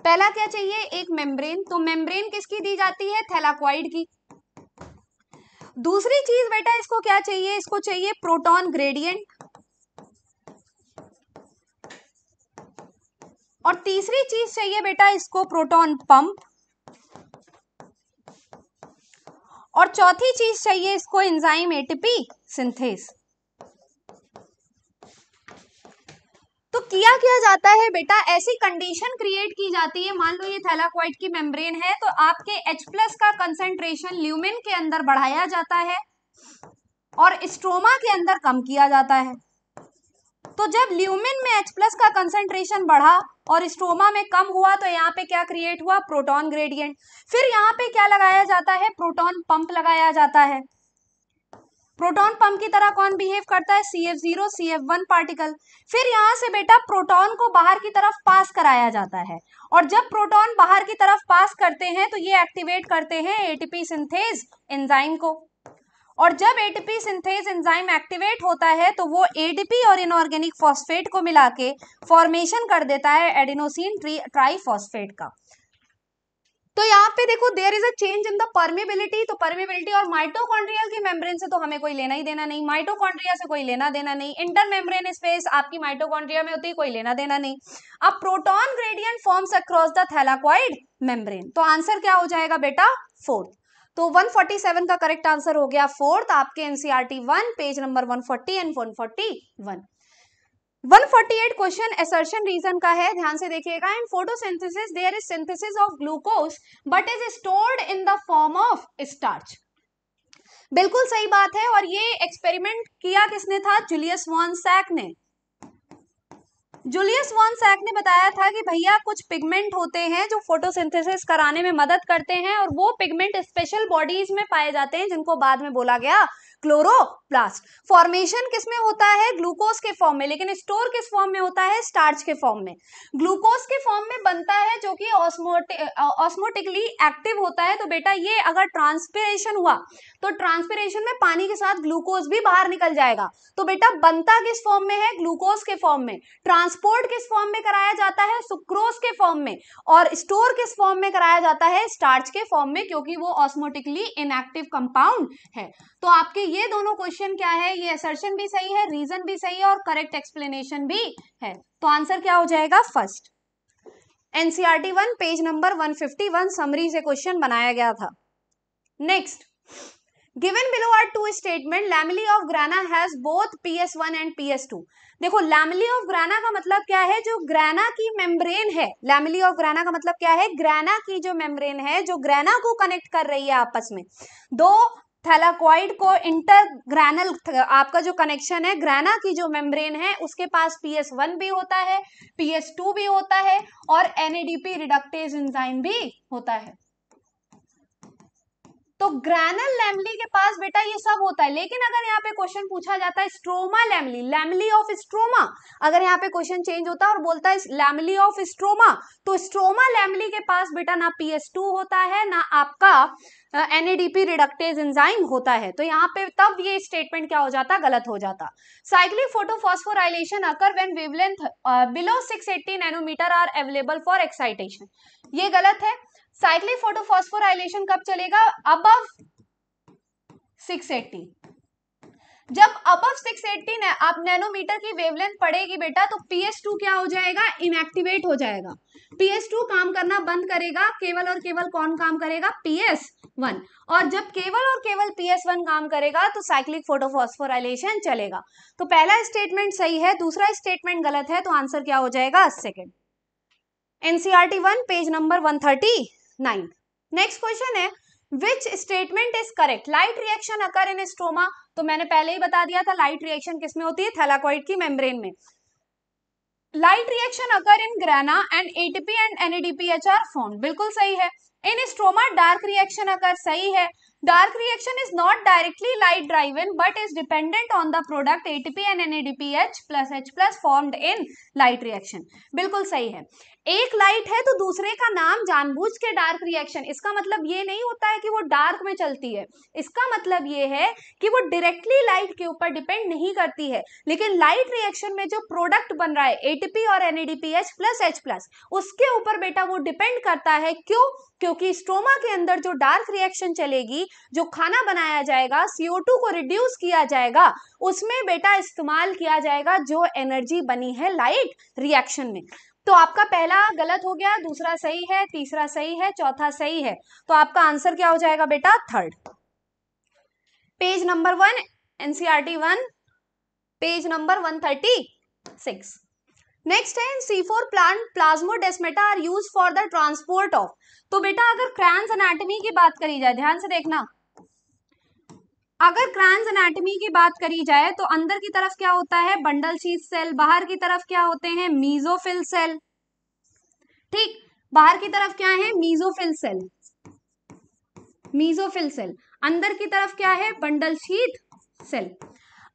पहला क्या चाहिए? एक मेम्ब्रेन। तो मेम्ब्रेन किसकी दी जाती है? थैलाकॉइड की। दूसरी चीज बेटा इसको क्या चाहिए? इसको चाहिए प्रोटॉन ग्रेडियंट। और तीसरी चीज चाहिए बेटा इसको प्रोटॉन पंप। और चौथी चीज चाहिए इसको एंजाइम ATP सिंथेस। तो किया जाता है बेटा, ऐसी कंडीशन क्रिएट की जाती है, मान लो ये थैलाकॉइड की मेम्ब्रेन है, तो आपके H+ का कंसंट्रेशन ल्यूमेन के अंदर बढ़ाया जाता है और स्ट्रोमा के अंदर कम किया जाता है। तो जब ल्यूमेन में H+ का कंसंट्रेशन बढ़ा और स्ट्रोमा में कम हुआ, तो यहाँ पे क्या क्रिएट हुआ? Proton gradient. फिर यहाँ पे क्या लगाया जाता है? प्रोटॉन पंप लगाया जाता है। प्रोटॉन पंप की तरह कौन बिहेव करता है? CF0 CF1 particle. फिर यहाँ से बेटा प्रोटॉन को बाहर की तरफ पास कराया जाता है, और जब प्रोटॉन बाहर की तरफ पास करते हैं तो ये एक्टिवेट करते हैं ATP सिंथेज एंजाइम को, और जब ATP सिंथेज एंजाइम एक्टिवेट होता है तो वो ADP और इनऑर्गेनिक फॉस्फेट को मिला के फॉर्मेशन कर देता है एडिनोसिन ट्राइफॉस्फेट का। तो यहाँ पे देखो there is a change in the permeability, तो परमेबिलिटी और माइटोकॉन्ड्रियल की मेम्ब्रेन से तो हमें कोई लेना ही देना नहीं, माइटोकॉन्ड्रिया से कोई लेना देना नहीं, इंटर मेम्ब्रेन स्पेस आपकी माइटोकॉन्ड्रिया में होती है, कोई लेना देना नहीं। अब proton gradient forms across the thylakoid membrane, तो आंसर क्या हो जाएगा बेटा, फोर्थ। तो 147 का करेक्ट आंसर हो गया फोर्थ आपके NCERT 1 page number 140 and 141। 148 question assertion reason का है, ध्यान से देखिएगा। In photosynthesis there is synthesis of glucose but is stored in the form of starch. बिल्कुल सही बात है, और ये एक्सपेरिमेंट किया किसने था, जूलियस वॉन सैक ने। जूलियस वॉन सैक ने बताया था कि भैया कुछ पिगमेंट होते हैं जो फोटोसिंथेसिस कराने में मदद करते हैं, और वो पिगमेंट स्पेशल बॉडीज में पाए जाते हैं जिनको बाद में बोला गया क्लोरोप्लास्ट। फॉर्मेशन किस में होता है, ग्लूकोज के फॉर्म में, लेकिन स्टोर किस फॉर्म में होता है, स्टार्च के फॉर्म में। ग्लूकोज के फॉर्म में बनता है जो कि ऑस्मोटिकली एक्टिव होता है। तो बेटा ये अगर ट्रांसपिरेशन हुआ तो ट्रांसपिरेशन में पानी के साथ ग्लूकोज भी बाहर निकल जाएगा। तो बेटा बनता किस फॉर्म में है, ग्लूकोज के फॉर्म में। ट्रांसपोर्ट किस फॉर्म में कराया जाता है, सुक्रोज के फॉर्म में। और स्टोर किस फॉर्म में कराया जाता है, स्टार्च के फॉर्म में, क्योंकि वो ऑस्मोटिकली इनएक्टिव कंपाउंड है। तो आपके ये दोनों क्वेश्चन क्या है, ये असर्शन भी सही है, रीजन भी सही है, और करेक्ट एक्सप्लेनेशन भी है। तो आंसर क्या हो जाएगा, first. NCERT 1 page number 151 summary से क्वेश्चन बनाया गया था। Next, given below are two statement, lamellae of grana has both PS1 and PS2। देखो लैमिली ऑफ ग्राना का मतलब क्या है, जो ग्राना की मेम्ब्रेन है, लैमिली ऑफ ग्राना का मतलब क्या है, ग्राना की जो मेम्ब्रेन है, जो ग्राना को कनेक्ट कर रही है आपस में, दो थैलाकॉइड को इंटरग्रानल आपका जो कनेक्शन है, ग्राना की जो मेम्ब्रेन है उसके पास PS1 भी होता है, PS2 भी होता है, और NADP रिडक्टेज एंजाइम भी होता है। तो ग्रैनल लैमली के पास बेटा ये सब होता है। लेकिन अगर यहाँ पे क्वेश्चन पूछा जाता है stroma lamellae, lamellae of stroma, अगर यहाँ पे क्वेश्चन चेंज होता है और बोलता है लैमली ऑफ स्ट्रोमा, तो स्ट्रोमा लैमली के पास बेटा ना PS2 होता है, ना आपका NADP रिडक्टेज एंजाइम होता है। तो यहाँ पे तब ये स्टेटमेंट क्या हो जाता, गलत हो जाता। Cyclic photophosphorylation occur when wavelength below 680 nanometre are available for excitation, ये गलत है। साइक्लिक फोटोफॉस्फोराइलेशन कब चलेगा, अबव 680। जब अबव 680 आप नैनोमीटर की वेवलेंथ पड़ेगी बेटा, तो PS2 क्या हो जाएगा, इनएक्टिवेट हो जाएगा। PS2 काम करना बंद करेगा, केवल और केवल कौन काम करेगा, PS1। और जब केवल और केवल PS1 काम करेगा तो साइक्लिक फोटोफॉस्फोराइलेशन चलेगा। तो पहला स्टेटमेंट सही है, दूसरा स्टेटमेंट गलत है, तो आंसर क्या हो जाएगा, second. NCERT 1 page number 139। Next question है, which statement is correct, light reaction occur in stroma. तो मैंने पहले ही बता दिया था लाइट रिएक्शन किसमें होती है, थैलाकॉइड की मेम्ब्रेन में। Light reaction occur in grana and ATP and NADPH are formed, बिल्कुल सही है। In stroma dark reaction occur, सही है। Dark reaction is not directly light driven but is dependent on the product ATP and NADPH plus H+ formed in light reaction, बिल्कुल सही है। एक light है तो दूसरे का नाम जानबूझ के डार्क रिएक्शन, इसका मतलब ये नहीं होता है कि वो डार्क में चलती है, इसका मतलब ये है कि वो डायरेक्टली लाइट के ऊपर डिपेंड नहीं करती है। लेकिन लाइट रिएक्शन में जो प्रोडक्ट बन रहा है ATP और NADPH प्लस H+, उसके ऊपर बेटा वो डिपेंड करता है। क्यों, क्योंकि स्ट्रोमा के अंदर जो डार्क रिएक्शन चलेगी, जो खाना बनाया जाएगा, CO2 को रिड्यूस किया जाएगा, उसमें बेटा इस्तेमाल किया जाएगा जो एनर्जी बनी है लाइट रिएक्शन में। तो आपका पहला गलत हो गया, दूसरा सही है, तीसरा सही है, चौथा सही है। तो आपका आंसर क्या हो जाएगा बेटा, third. Page number 1 NCERT 1 page number 136। Next है, C4 plant plasmodesmata are used for the transport of. तो बेटा अगर क्रैन्स एनाटॉमी की बात करी जाए, ध्यान से देखना, अगर क्रैन्स एनाटॉमी की बात करी जाए तो अंदर की तरफ क्या होता है, बंडल शीथ सेल, बाहर की तरफ क्या होते हैं, मीजोफिल सेल। ठीक, बाहर की तरफ क्या है, मीजोफिल सेल, मीजोफिल सेल, अंदर की तरफ क्या है, बंडल शीथ सेल।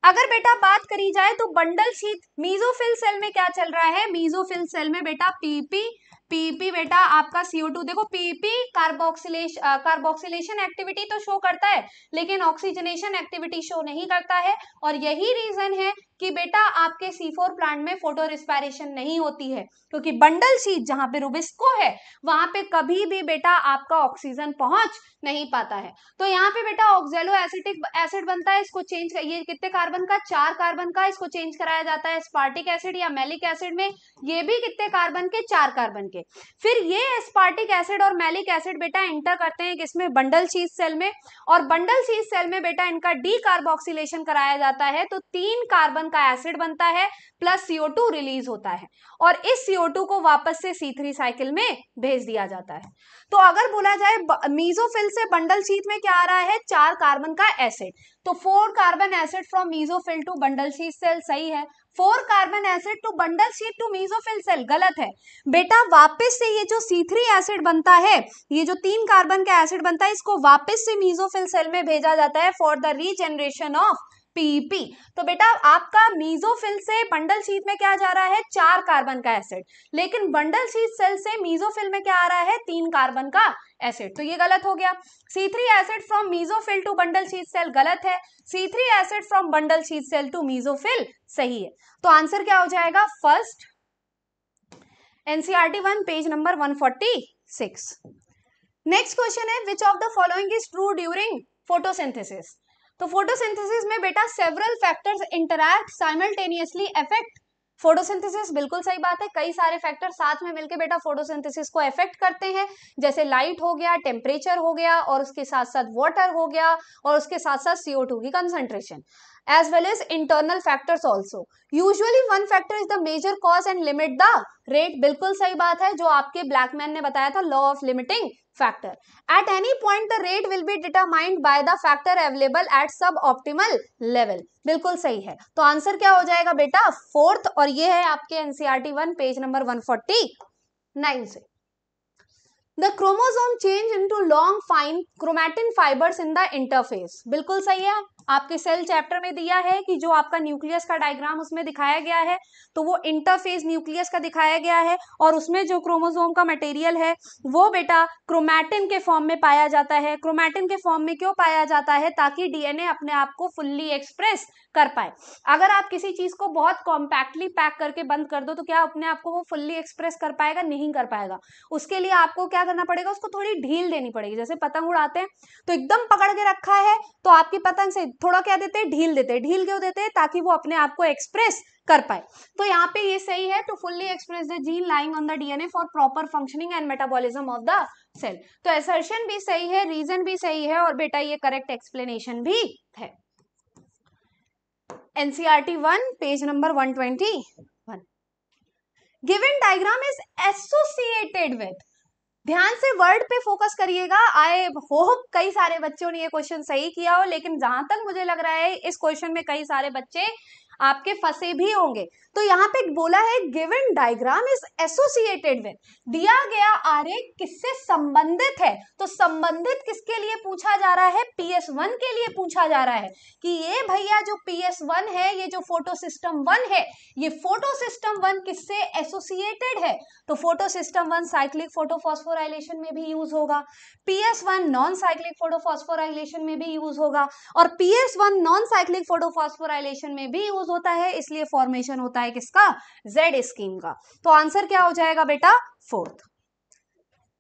अगर बेटा बात करी जाए तो बंडल शीथ मीजोफिल सेल में क्या चल रहा है, मीजोफिल सेल में बेटा PP पीपी बेटा आपका CO2, देखो पीपी कार्बोक्सिलेशन एक्टिविटी तो शो करता है लेकिन ऑक्सीजनेशन एक्टिविटी शो नहीं करता है, और यही रीजन है कि बेटा आपके C4 प्लांट में फोटो रिस्पायरेशन नहीं होती है, क्योंकि बंडल शीथ जहां पे रुबिस्को है वहां पे कभी भी बेटा आपका ऑक्सीजन पहुंच नहीं पाता है। तो यहाँ पे बेटा ऑक्जेलो एसिटिक एसिड बनता है, इसको चेंज, ये कितने कार्बन का, 4 कार्बन का, इसको चेंज कराया जाता है एस्पार्टिक एसिड या मैलिक एसिड में, ये भी कितने कार्बन के, 4 कार्बन के। फिर ये एस्पार्टिक एसिड और मैलिक एसिड बेटा एंटर करते हैं किसमें, बंडल शीथ सेल में, और बंडल शीथ सेल में बेटा इनका डीकार्बोक्सिलेशन कराया जाता है, तो 3 कार्बन का एसिड बनता है प्लस CO2 रिलीज होता है, और इस CO2 को वापस से C3 साइकिल में भेज दिया जाता है। तो अगर बोला जाए मीजोफिल से बंडल शीथ में क्या आ रहा है, 4 कार्बन का एसिड, तो 4 carbon acid from mesophyll to bundle sheath cell, सही है। 4 carbon acid to bundle sheath to mesophyll cell, गलत है बेटा। वापस से ये जो C3 एसिड बनता है, ये जो 3 कार्बन का एसिड बनता है, इसको वापस से मीजोफिल सेल में भेजा जाता है for the regeneration of PP. तो बेटा आपका मीजोफिल से बंडल शीथ में क्या जा रहा है, 4 कार्बन का एसिड, लेकिन बंडल शीथ सेल से मीजोफिल में क्या आ रहा है, 3 कार्बन का एसिड, तो ये गलत हो गया। C3 acid from mesophyll to bundle sheath cell गलत है, C3 acid from bundle sheath cell to mesophyll सही है। तो आंसर क्या हो जाएगा, first, NCERT 1 page number 146। Next question है, which of the following is true during photosynthesis. तो फोटोसिंथेसिस में बेटा several factors interact simultaneously affect photosynthesis, बिल्कुल सही बात है, कई सारे फैक्टर साथ में मिलकर बेटा फोटोसिंथेसिस को अफेक्ट करते हैं, जैसे लाइट हो गया, टेम्परेचर हो गया, और उसके साथ साथ वाटर हो गया, और उसके साथ साथ CO2 की concentration, as well as internal factors also. Usually one factor is the major cause and limit the rate, बिल्कुल सही बात है, जो आपके ब्लैकमैन ने बताया था, law of limiting factor. At any point the rate will be determined by the factor available at suboptimal level, बिल्कुल सही है। तो आंसर क्या हो जाएगा बेटा, फोर्थ, और ये है आपके NCERT 1 पेज नंबर 149 से। The chromosome change into long fine chromatin fibers in the interphase, बिल्कुल सही है, आपके सेल चैप्टर में दिया है कि जो आपका न्यूक्लियस का डायग्राम उसमें दिखाया गया है, तो वो इंटरफेज न्यूक्लियस का दिखाया गया है, और उसमें जो क्रोमोसोम का मटेरियल है वो बेटा क्रोमैटिन के फॉर्म में पाया जाता है। क्रोमैटिन के फॉर्म में क्यों पाया जाता है, ताकि DNA अपने आप को फुल्ली एक्सप्रेस कर पाए। अगर आप किसी चीज को बहुत कॉम्पैक्टली पैक करके बंद कर दो तो क्या अपने आप को वो फुल्ली एक्सप्रेस कर पाएगा, नहीं कर पाएगा। उसके लिए आपको क्या करना पड़ेगा, उसको थोड़ी ढील देनी पड़ेगी। जैसे पतंग उड़ाते हैं तो एकदम पकड़ के रखा है, तो आपकी पतंग से थोड़ा क्या देते हैं, ढील देते हैं। ढील क्यों देते हैं, ताकि वो अपने आप को एक्सप्रेस कर पाए। तो यहाँ पे ये सही है, to fully express the gene lying on the DNA for proper functioning and metabolism of the cell. तो असर्शन भी सही है, रीजन भी सही है, और बेटा ये करेक्ट एक्सप्लेनेशन भी है। NCERT 1 page number 121। Given diagram is associated with, ध्यान से वर्ड पे फोकस करिएगा। आई होप कई सारे बच्चों ने ये क्वेश्चन सही किया हो, लेकिन जहां तक मुझे लग रहा है इस क्वेश्चन में कई सारे बच्चे आपके फंसे भी होंगे। तो यहाँ पे बोला है given diagram is associated with, दिया गया आरेख किससे संबंधित है, तो संबंधित किसके लिए पूछा जा रहा है, PS1 के लिए पूछा जा रहा है कि ये भैया जो PS1 है, ये जो फोटो सिस्टम 1 है, ये फोटो सिस्टम 1 किससे एसोसिएटेड है, तो फोटो सिस्टम 1 साइक्लिक फोटोफॉस्फोराइलेशन में भी यूज होगा, PS1 नॉन साइक्लिक फोटोफॉस्फोराइलेशन में भी यूज होगा, और PS1 नॉन साइक्लिक फोटोफॉस्फोराइलेशन में भी यूज होता है, इसलिए फॉर्मेशन होता है किसका, Z स्कीम का। तो आंसर क्या हो जाएगा बेटा, fourth.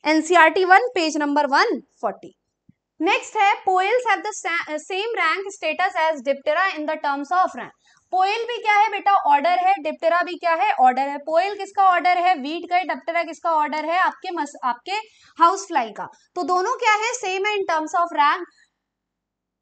NCERT 1 page number 140। Next है, Poales have the same rank status as Diptera in the terms of rank. Poales भी क्या है बेटा, ऑर्डर है, डिप्टेरा भी क्या है, ऑर्डर है। पोएल किसका ऑर्डर है, वीट का, डिप्टेरा किसका ऑर्डर है, आपके हाउस फ्लाई का। तो दोनों क्या है, सेम है in terms of rank.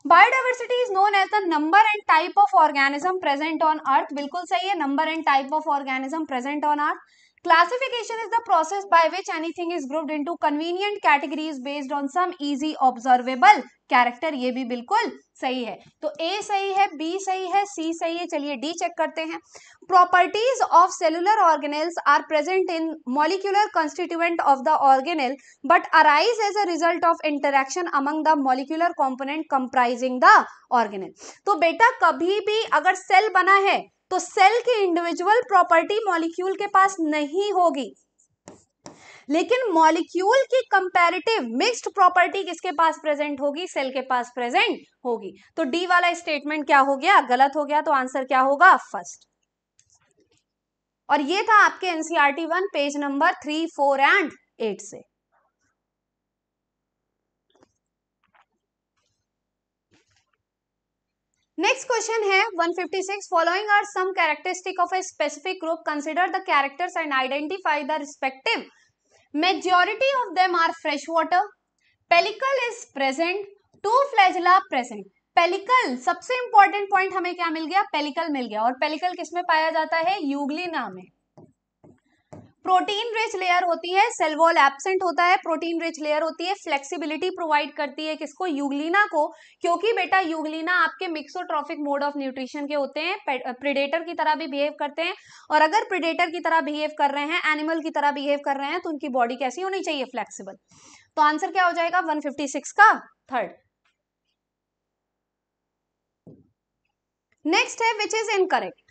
Biodiversity is known as the number and type of organism present on earth, बिल्कुल सही है, number and type of organism present on earth. Classification is the process by which anything is grouped into convenient categories based on some easy observable character, ये भी बिल्कुल सही है। तो A सही है, B सही है, C सही है। चलिए D चेक करते हैं। Properties of cellular organelles are present in molecular constituent of the organelle but arise as a result of interaction among the molecular component comprising the organelle। तो बेटा कभी भी अगर सेल बना है तो सेल की इंडिविजुअल प्रॉपर्टी मॉलिक्यूल के पास नहीं होगी, लेकिन मॉलिक्यूल की कंपैरेटिव मिक्स्ड प्रॉपर्टी किसके पास प्रेजेंट होगी? सेल के पास प्रेजेंट होगी। तो डी वाला स्टेटमेंट क्या हो गया? गलत हो गया। तो आंसर क्या होगा? फर्स्ट। और ये था आपके एनसीईआरटी 1 पेज नंबर 3, 4 एंड 8 से। नेक्स्ट क्वेश्चन है 156, following are some characteristic of a specific group, consider the characters and identify the respective. Majority of them are fresh water, pellicle is present, two flagella present. Pellicle, सबसे important point हमें क्या मिल गया? Pellicle मिल गया। और pellicle किसमें पाया जाता है? यूग्लिना में। प्रोटीन रिच लेयर होती है, सेल वॉल एब्सेंट होता है, प्रोटीन रिच लेयर होती है, फ्लेक्सिबिलिटी प्रोवाइड करती है किसको? यूग्लिना को। क्योंकि बेटा यूग्लिना आपके मिक्सोट्रॉफिक मोड ऑफ न्यूट्रिशन के होते हैं, प्रेडेटर की तरह भी बिहेव करते हैं। और अगर प्रेडेटर की तरह बिहेव कर रहे हैं, एनिमल की तरह बिहेव कर रहे हैं, तो उनकी बॉडी कैसी होनी चाहिए? फ्लेक्सिबल। तो आंसर क्या हो जाएगा 156 का? थर्ड। नेक्स्ट है विच इज इनकरेक्ट।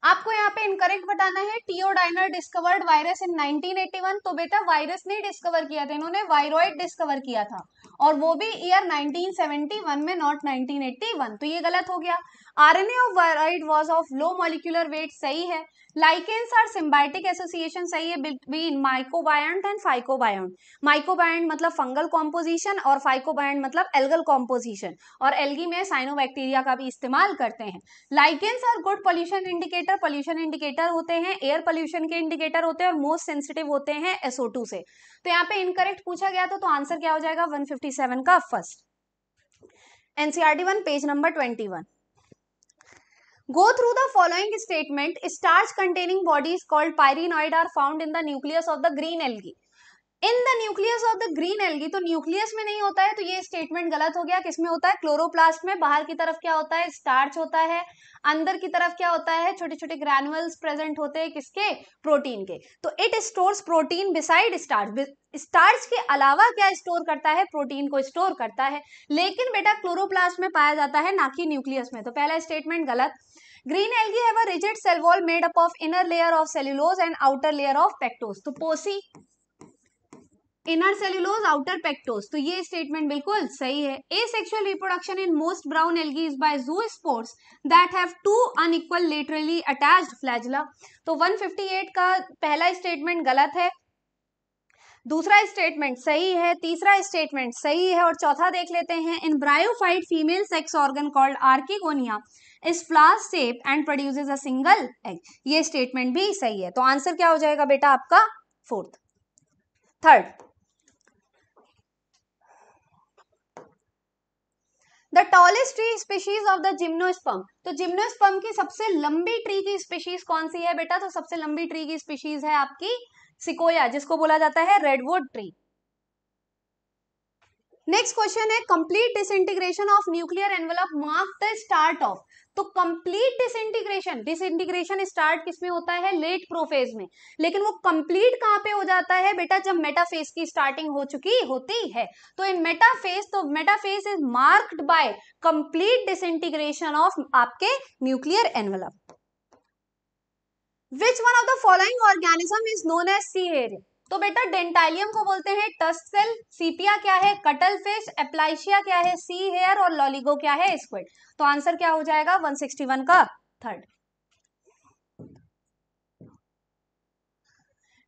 आपको यहाँ पे इनकरेक्ट बताना है। टियोडाइनर डिस्कवर्ड वायरस इन 1981। तो बेटा वायरस नहीं डिस्कवर किया था इन्होंने, वायरॉइड डिस्कवर किया था, और वो भी ईयर 1971 में, नॉट 1981। तो ये गलत हो गया। RNA of viroid was of low molecular weight, सही है। लाइकेंस आर सिम्बायोटिक एसोसिएशन, सही है, between mycobiont and phycobiont. Mycobiont मतलब फंगल कॉम्पोजिशन और फाइकोबायंट मतलब एल्गल कॉम्पोजिशन, और एल्गी में साइनोबैक्टीरिया का भी इस्तेमाल करते हैं। Lichens are good pollution indicator, pollution indicator होते हैं, एयर पोल्यूशन के इंडिकेटर होते हैं, और मोस्ट सेंसिटिव होते हैं SO2 से। तो यहाँ पे इनकरेक्ट पूछा गया था, तो आंसर क्या हो जाएगा 157 का first. NCERT 1 page number 21। Go through the following statement. Starch containing bodies called pyrenoid are found in the nucleus of the green algae. In the nucleus of the green algae, तो nucleus में नहीं होता है, तो ये statement गलत हो गया। किसमें होता है? क्लोरोप्लास्ट में। बाहर की तरफ क्या होता है? स्टार्च होता है। अंदर की तरफ क्या होता है? छोटे छोटे ग्रैनुअल्स प्रेजेंट होते हैं, किसके? प्रोटीन के। तो it stores protein beside starch. Starch के अलावा क्या स्टोर करता है? प्रोटीन को स्टोर करता है। लेकिन बेटा क्लोरोप्लास्ट में पाया जाता है, ना कि न्यूक्लियस में। तो पहला स्टेटमेंट गलत। Green algae have a rigid cell wall made up of inner layer of cellulose and outer layer of pectose. तो पोसी, इनर सेल्यूलोज, आउटर पेक्टोज। तो ये स्टेटमेंट बिल्कुल सही है। Asexual reproduction in most brown algae is by zoospores that have two unequal laterally attached flagella. तो 158 का पहला स्टेटमेंट गलत है, दूसरा स्टेटमेंट सही है, तीसरा स्टेटमेंट सही है, और चौथा देख लेते हैं। In bryophyte female sex organ called archegonia is flask shape and produces a single egg. ये स्टेटमेंट भी सही है। तो आंसर क्या हो जाएगा बेटा आपका? Fourth. Third, the tallest tree species of the gymnosperm. तो जिम्नोस्पर्म की सबसे लंबी ट्री की स्पीशीज कौन सी है बेटा? तो सबसे लंबी ट्री की स्पीशीज है आपकी सिकोया, जिसको बोला जाता है रेडवुड ट्री। नेक्स्ट क्वेश्चन है complete disintegration of nuclear envelope mark the start of. तो कंप्लीट डिसइंटीग्रेशन, डिसइंटीग्रेशन स्टार्ट किसमें होता है? लेट प्रोफेज में। लेकिन वो कंप्लीट कहां पे हो जाता है बेटा? जब मेटाफेज की स्टार्टिंग हो चुकी होती है। तो इन मेटाफेज, तो metaphase is marked by complete disintegration of आपके nuclear envelope. Which one of the following organism is known as sea hare. तो बेटा डेंटाइलियम को बोलते हैं टस्क सेल, सीपिया क्या है? कटल फिश, एप्लाइशिया क्या है? सी हेयर, और लॉलिगो क्या है? स्क्विड। तो आंसर क्या हो जाएगा 161 का थर्ड।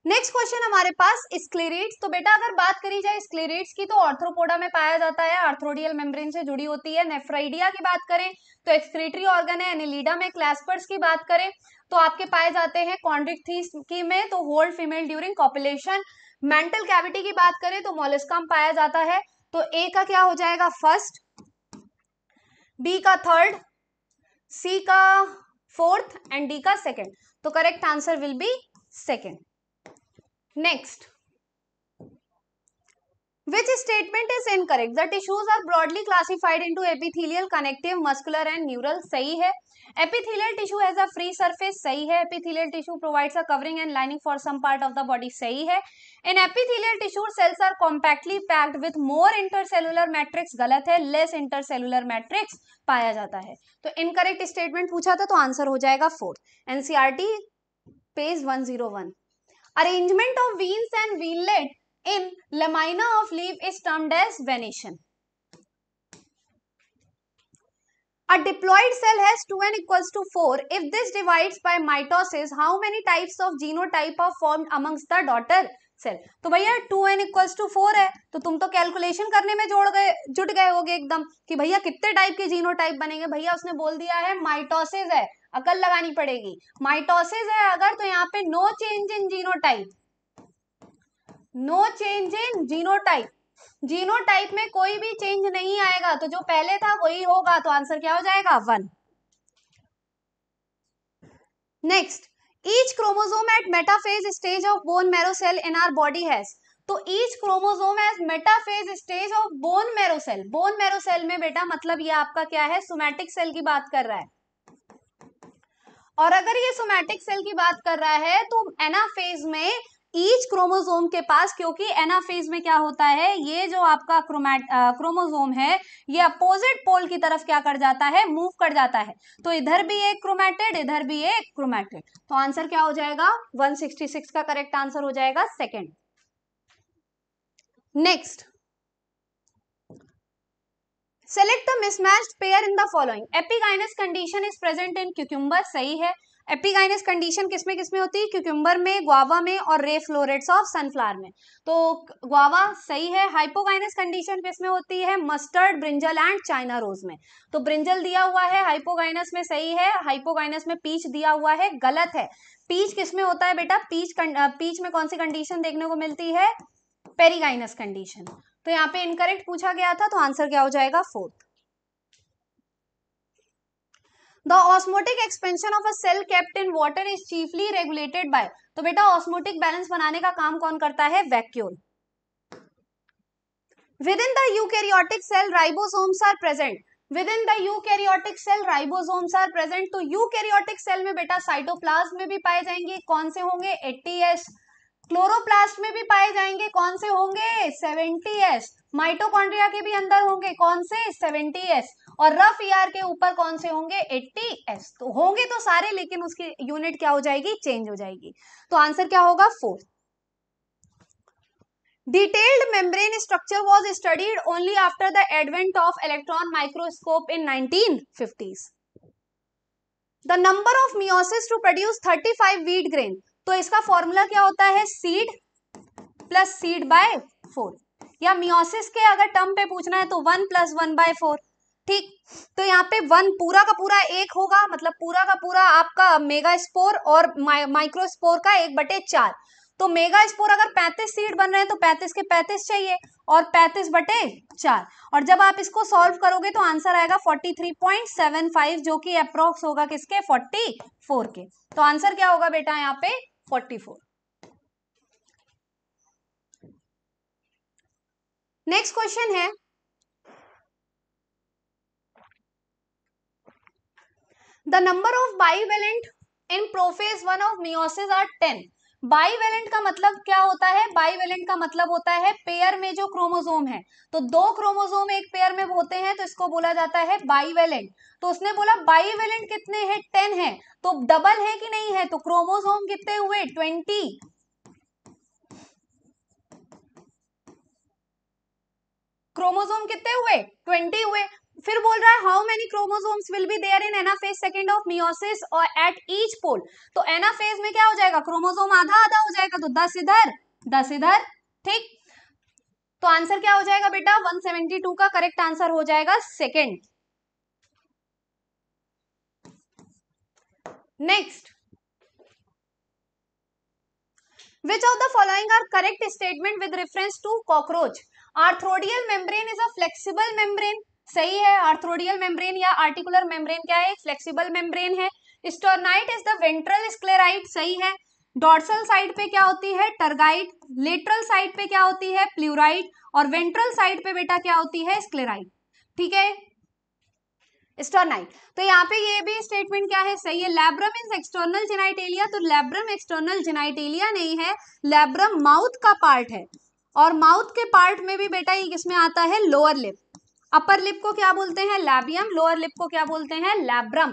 नेक्स्ट क्वेश्चन हमारे पास स्क्लेरेट्स। तो बेटा अगर बात करी जाए स्क्लेरेट्स की, तो आर्थ्रोपोडा में पाया जाता है, आर्थ्रोडियल मेम्ब्रेन से जुड़ी होती है। नेफ्राइडिया की बात करें तो एक्सक्रीटरी ऑर्गन है। एनिलिडा में क्लैस्पर्स की बात करें तो आपके पाए जाते हैं कॉन्ड्रिक्थीस की में, तो hold female during copulation. Mantle cavity की बात करें तो मोलस्का में पाया जाता है। तो ए का क्या हो जाएगा? फर्स्ट, बी का थर्ड, सी का फोर्थ एंड डी का सेकेंड। तो correct answer will B second. Next, which statement is incorrect? The tissues are broadly classified into epithelial, connective, muscular and neural. सही है। Epithelial tissue has a free surface, सही है। Epithelial tissue provides a covering and lining for some part of the body, सही है। In epithelial tissue, cells are compactly packed with more intercellular matrix, गलत है। Less intercellular matrix पाया जाता है। तो incorrect statement पूछा था, तो आंसर हो जाएगा fourth. NCERT page 101। Arrangement of veins and veinlet in lamina of leaf is termed as venation. A diploid cell has 2n equals to 4. If this divides by mitosis, how many types of genotype are formed amongst the daughter cell? तो भैया 2n equals to 4 है, तो तुम तो calculation करने में जुट गए होगे एकदम कि भैया कितने टाइप के जीनोटाइप बनेंगे। भैया उसने बोल दिया है माइटोसिस है, अकल लगानी पड़ेगी। माइटोसिस है अगर, तो यहाँ पे no change in genotype, no change in genotype, genotype में कोई भी चेंज नहीं आएगा, तो जो पहले था वही होगा, तो आंसर क्या हो जाएगा 1। Next, each chromosome at metaphase stage of bone marrow cell in our body has, तो each chromosome as metaphase stage of bone marrow cell, bone marrow cell में बेटा मतलब ये आपका क्या है, सोमैटिक सेल की बात कर रहा है। और अगर ये सोमैटिक सेल की बात कर रहा है तो एनाफेज में ईच क्रोमोसोम के पास, क्योंकि एनाफेज में क्या होता है, ये जो आपका क्रोमोसोम है ये अपोजिट पोल की तरफ क्या कर जाता है, मूव कर जाता है। तो इधर भी एक क्रोमैटिड, इधर भी एक क्रोमैटिड, तो आंसर क्या हो जाएगा 166 का करेक्ट आंसर हो जाएगा second. Next, select the mismatched pair in the following. Epigynous condition is present in cucumber, सही है। एपिगाइनस कंडीशन किसमें किसमें होती है, क्यूक्यूम्बर में, गुआवा में और रे फ्लोरेट्स ऑफ सनफ्लावर में, तो गुआवा सही है। हाइपोगाइनस कंडीशन किसमें होती है, mustard, brinjal and China rose में, तो ब्रिंजल दिया हुआ है हाइपोगाइनस में, सही है। हाइपोगाइनस में पीच दिया हुआ है, गलत है। पीच किसमें होता है बेटा, पीच में कौन सी कंडीशन देखने को मिलती है, पेरीगाइनस कंडीशन, तो यहाँ पे इनकरेक्ट पूछा गया था, तो आंसर क्या हो जाएगा 4th। The osmotic expansion of a cell kept in water is chiefly regulated by, तो बेटा ऑस्मोटिक बैलेंस बनाने का काम कौन करता है, vacuole. Within the eukaryotic cell ribosomes are present, within the eukaryotic cell ribosomes are present, तो eukaryotic cell में बेटा साइटोप्लाज्म में भी पाए जाएंगे, कौन से होंगे 80s, क्लोरोप्लास्ट में भी पाए जाएंगे, कौन से होंगे 70s, माइटोकॉन्ड्रिया के भी अंदर होंगे, कौन से 70s, और रफ ईआर के ऊपर कौन से होंगे 80s, तो होंगे तो सारे, लेकिन उसकी यूनिट क्या हो जाएगी, चेंज हो जाएगी, तो आंसर क्या होगा 4th। Detailed membrane structure was studied only after the advent of electron microscope in 1950s. The number of meiosis to produce 35 wheat grain, तो इसका फॉर्मूला क्या होता है, सीड प्लस सीड बाय 4, या मियोसिस के अगर टर्म पे पूछना है तो 1 + 1/4, ठीक। तो यहाँ पे 1 पूरा का पूरा 1 होगा, मतलब पूरा का पूरा आपका मेगा स्पोर और माइक्रोस्पोर का 1/4, तो मेगा स्पोर अगर 35 सीड बन रहे हैं तो 35 के 35 चाहिए और 35/4, और जब आप इसको सॉल्व करोगे तो आंसर आएगा 43.75, जो कि अप्रोक्स होगा किसके, 44 के, तो आंसर क्या होगा बेटा यहाँ पे 44। नेक्स्ट क्वेश्चन है, the number of bivalent in prophase 1 of meiosis are 10। Bivalent का मतलब क्या होता है, बाइवेलेंट का मतलब होता है पेयर में जो क्रोमोसोम है, तो 2 क्रोमोसोम एक पेयर में होते हैं तो इसको बोला जाता है बाइवेलेंट। तो उसने बोला बाइवेलेंट कितने हैं, 10 है, तो डबल है कि नहीं है, तो क्रोमोसोम कितने हुए 20, क्रोमोसोम कितने हुए 20 हुए। फिर बोल रहा है how many chromosomes will be there in anaphase second of meiosis और एट ईच पोल, तो एनाफेज में क्या हो जाएगा, क्रोमोसोम आधा आधा हो जाएगा, तो 10 इधर 10 इधर, ठीक। तो आंसर क्या हो जाएगा बेटा 172 का करेक्ट आंसर हो जाएगा second. Next, which of the following are correct statement with reference to cockroach? Arthrodial membrane is a flexible membrane, सही है। आर्थ्रोडियल मेम्ब्रेन या आर्टिकुलर मेम्ब्रेन क्या है, फ्लेक्सिबल मेम्ब्रेन है। स्टर्नाइट इज द वेंट्रल स्क्लेराइट, सही है। डॉर्सल साइड पे क्या होती है, टर्गाइट, लेटरल साइड पे क्या होती है, प्लूराइट, और वेंट्रल साइड पे बेटा क्या होती है, स्क्लेराइट, ठीक है, स्टर्नाइट। तो यहाँ पे ये भी स्टेटमेंट क्या है, सही है। लैब्रम इज एक्सटर्नल जेनाइटेलिया, तो लैब्रम एक्सटर्नल जेनाइटेलिया नहीं है, लैब्रम माउथ का पार्ट है, और माउथ के पार्ट में भी बेटा ये किसमें आता है, लोअर लिप। अपर लिप को क्या बोलते हैं, लैबियम, लोअर लिप को क्या बोलते हैं, लैब्रम।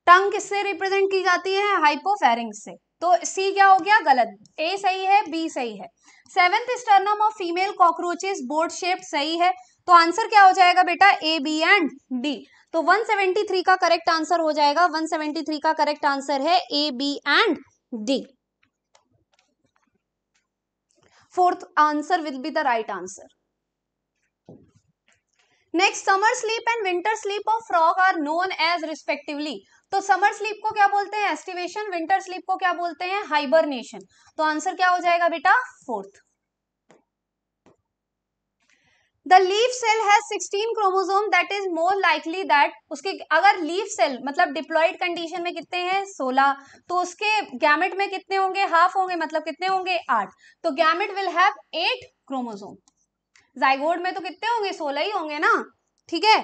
टंग किससे रिप्रेजेंट की जाती है, हाइपोफेरिंक्स से, तो सी क्या हो गया, गलत, ए सही है, बी सही है। 7th sternum of female cockroaches board shaped सही है, तो आंसर क्या हो जाएगा बेटा, ए, बी एंड डी। तो 173 का करेक्ट आंसर हो जाएगा, 173 का करेक्ट आंसर है A, B and D. Fourth answer will be the right answer. Next, summer sleep and winter sleep of frog are known as respectively. तो समर स्लीप को क्या बोलते हैं, एस्टिवेशन, विंटर स्लीप को क्या बोलते हैं, हाइबरनेशन। तो आंसर क्या हो जाएगा बेटा, fourth. The leaf cell has 16 chromosome that is more likely that, उसके अगर लीफ सेल मतलब डिप्लॉइड कंडीशन में कितने हैं, 16, तो उसके गैमेट में कितने होंगे, हाफ होंगे, मतलब कितने होंगे, 8। तो gamete will have 8 chromosome. Zygote में तो कितने होंगे, 16 ही होंगे ना, ठीक है।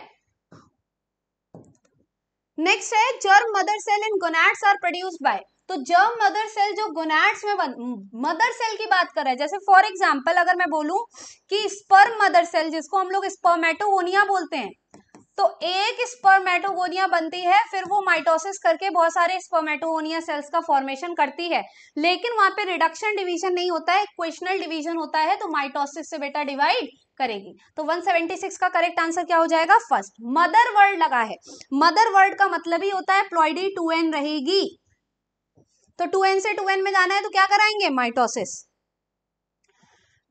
नेक्स्ट है, germ mother cell in gonads are produced by. तो जर्म मदर सेल जो गोनैड्स में मदर सेल की बात कर रहा है, जैसे फॉर एग्जांपल अगर मैं बोलूं कि स्पर्म मदर सेल, जिसको हम लोग स्पर्मेटोगोनिया बोलते हैं, तो एक स्पर्मेटोगोनिया बनती है, फिर वो माइटोसिस करके बहुत सारे स्पर्मेटोगोनिया सेल्स का फॉर्मेशन करती है, लेकिन वहां पे रिडक्शन डिवीजन नहीं होता है, इक्वेशनल डिवीजन होता है, तो माइटोसिस से बेटा डिवाइड करेगी। तो 176 का करेक्ट आंसर क्या हो जाएगा, फर्स्ट। मदर वर्ड लगा है, मदर वर्ड का मतलब ही होता है प्लॉइडी 2n रहेगी, तो 2n से 2n में जाना है तो क्या कराएंगे, mitosis.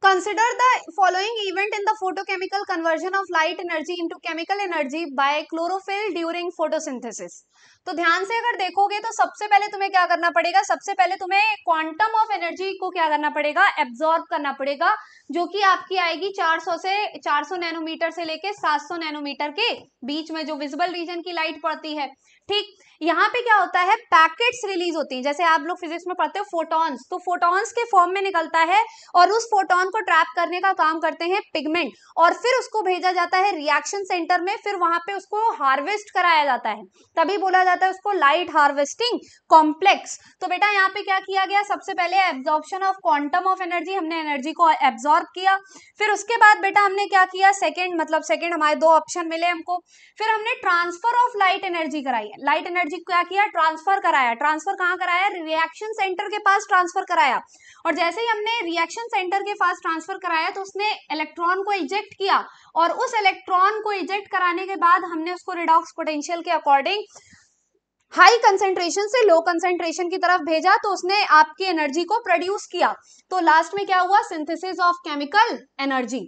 Consider the following event in the photochemical conversion of light energy into chemical energy by chlorophyll during photosynthesis। तो ध्यान से अगर देखोगे तो सबसे पहले तुम्हें क्या करना पड़ेगा, सबसे पहले तुम्हें क्वांटम ऑफ एनर्जी को क्या करना पड़ेगा, एब्जॉर्ब करना पड़ेगा, जो कि आपकी आएगी 400 नैनोमीटर से लेके 700 नैनोमीटर के बीच में, जो विजिबल रीजन की लाइट पड़ती है, ठीक। यहाँ पे क्या होता है, पैकेट्स रिलीज होती हैं, जैसे आप लोग फिजिक्स में पढ़ते हो फोटॉन्स, तो फोटॉन्स के फॉर्म में निकलता है और उस फोटॉन को ट्रैप करने का काम करते हैं पिगमेंट, और फिर उसको भेजा जाता है रिएक्शन सेंटर में, फिर वहां पे उसको हार्वेस्ट कराया जाता है, तभी बोला जाता है उसको लाइट हार्वेस्टिंग कॉम्प्लेक्स। तो बेटा यहाँ पे क्या किया गया, सबसे पहले absorption of quantum of energy, हमने एनर्जी को एब्जॉर्ब किया, फिर उसके बाद बेटा हमने क्या किया, सेकेंड हमारे 2 ऑप्शन मिले हमको, फिर हमने ट्रांसफर ऑफ लाइट एनर्जी कराई, लाइट एनर्जी क्या किया, ट्रांसफर कराया, ट्रांसफर कहाँ कराया, रिएक्शन सेंटर के पास ट्रांसफर कराया, और जैसे ही हमने रिएक्शन सेंटर के पास ट्रांसफर कराया तो उसने इलेक्ट्रॉन को इजेक्ट किया, और उस इलेक्ट्रॉन को इजेक्ट कराने के बाद हमने उसको रिडॉक्स पोटेंशियल के अकॉर्डिंग हाई कंसेंट्रेशन से लो कंसेंट्रेशन की तरफ भेजा, तो उसने आपकी एनर्जी को प्रोड्यूस किया। तो लास्ट में क्या हुआ, सिंथेसिस ऑफ केमिकल एनर्जी।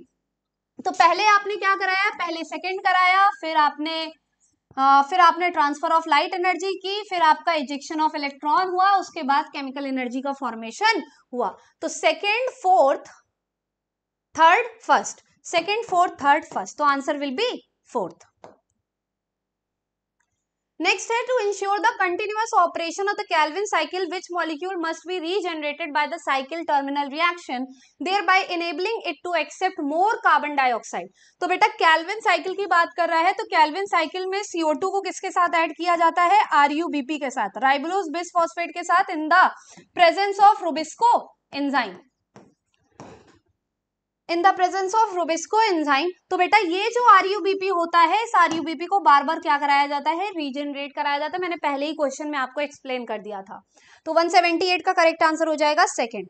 तो पहले आपने क्या कराया, पहले सेकेंड कराया, फिर आपने ट्रांसफर ऑफ लाइट एनर्जी की, फिर आपका इजेक्शन ऑफ इलेक्ट्रॉन हुआ, उसके बाद केमिकल एनर्जी का फॉर्मेशन हुआ। तो second fourth third first, second fourth third first, तो answer will be fourth. Next है, to ensure the continuous operation of the Calvin cycle which molecule must be regenerated by the cycle terminal reaction thereby enabling it to accept more carbon dioxide. तो बेटा Calvin cycle की बात कर रहा है, तो Calvin cycle में CO2 को किसके साथ ऐड किया जाता है, RuBP के साथ, राइबोलोज बिसफॉस्फेट के साथ, in the presence of Rubisco enzyme, in the presence of Rubisco enzyme. तो बेटा ये जो RuBP होता है, इस RuBP को बार बार क्या कराया जाता है, रीजनरेट कराया जाता है, मैंने पहले ही क्वेश्चन में आपको एक्सप्लेन कर दिया था। तो 178 का करेक्ट आंसर हो जाएगा सेकेंड।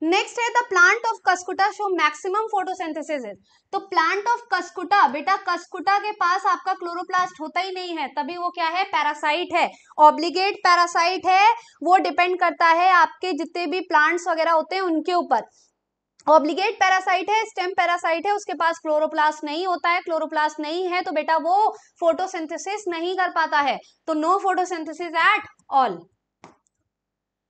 नेक्स्ट है, the plant of Cuscuta show maximum photosynthesis. तो प्लांट ऑफ कस्कुटा, बेटा कस्कुटा के पास आपका क्लोरोप्लास्ट होता ही नहीं है, तभी वो क्या है, पैरासाइट है, ऑब्लिगेट पैरासाइट है, वो डिपेंड करता है आपके जितने भी प्लांट्स वगैरह होते हैं उनके ऊपर। ऑब्लिगेट पैरासाइट है, स्टेम पैरासाइट है, उसके पास क्लोरोप्लास्ट नहीं होता है, क्लोरोप्लास्ट नहीं है तो बेटा वो फोटोसिंथेसिस नहीं कर पाता है, तो नो फोटोसिंथेसिस एट ऑल।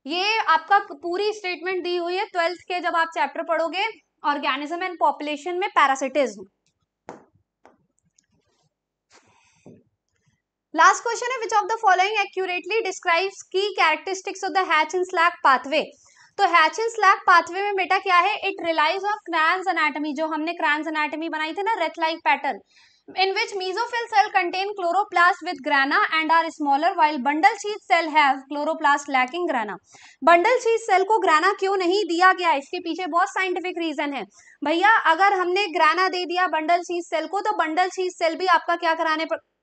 ये आपका पूरी स्टेटमेंट दी हुई है 12th के जब आप चैप्टर पढ़ोगे, ऑर्गेनिज्म एंड पॉपुलेशन में पैरासिटिज्म। लास्ट क्वेश्चन है, which of the following accurately describes key characteristics of the Hatch and Slack pathway. तो हैच एंड स्लैग पाथवे में बेटा क्या है, it relies on Kranz anatomy, जो हमने क्रैन्स एनाटॉमी बनाई थी ना, wreath like pattern, in which mesophyll cell contain chloroplast with grana and are smaller while bundle sheath cell have chloroplast lacking grana। Bundle sheath cell को grana क्यों नहीं दिया गया, इसके पीछे बहुत साइंटिफिक रीजन है भैया। अगर हमने ग्राना दे दिया बंडल शीथ सेल को, तो बंडल शीथ सेल भी आपका क्या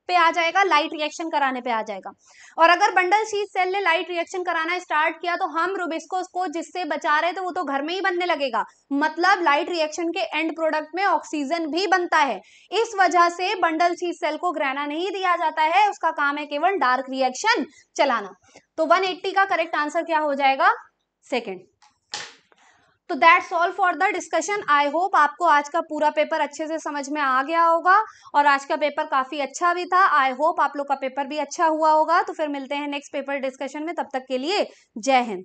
पे आ जाएगा, लाइट रिएक्शन कराने पे आ जाएगा। और अगर बंडल शीथ सेल ने लाइट रिएक्शन कराना स्टार्ट किया तो हम रुबिस्को को जिससे बचा रहे थे वो तो घर में ही बनने लगेगा, मतलब लाइट रिएक्शन के एंड प्रोडक्ट में ऑक्सीजन भी बनता है। इस वजह से बंडल शीथ सेल को ग्रेना नहीं दिया जाता है, उसका काम है केवल डार्क रिएक्शन चलाना। तो 180 का करेक्ट आंसर क्या हो जाएगा? सेकेंड। तो that's all for the discussion. I hope आपको आज का पूरा पेपर अच्छे से समझ में आ गया होगा और आज का पेपर काफी अच्छा भी था। आई होप आप लोग का पेपर भी अच्छा हुआ होगा। तो फिर मिलते हैं नेक्स्ट पेपर डिस्कशन में, तब तक के लिए जय हिंद।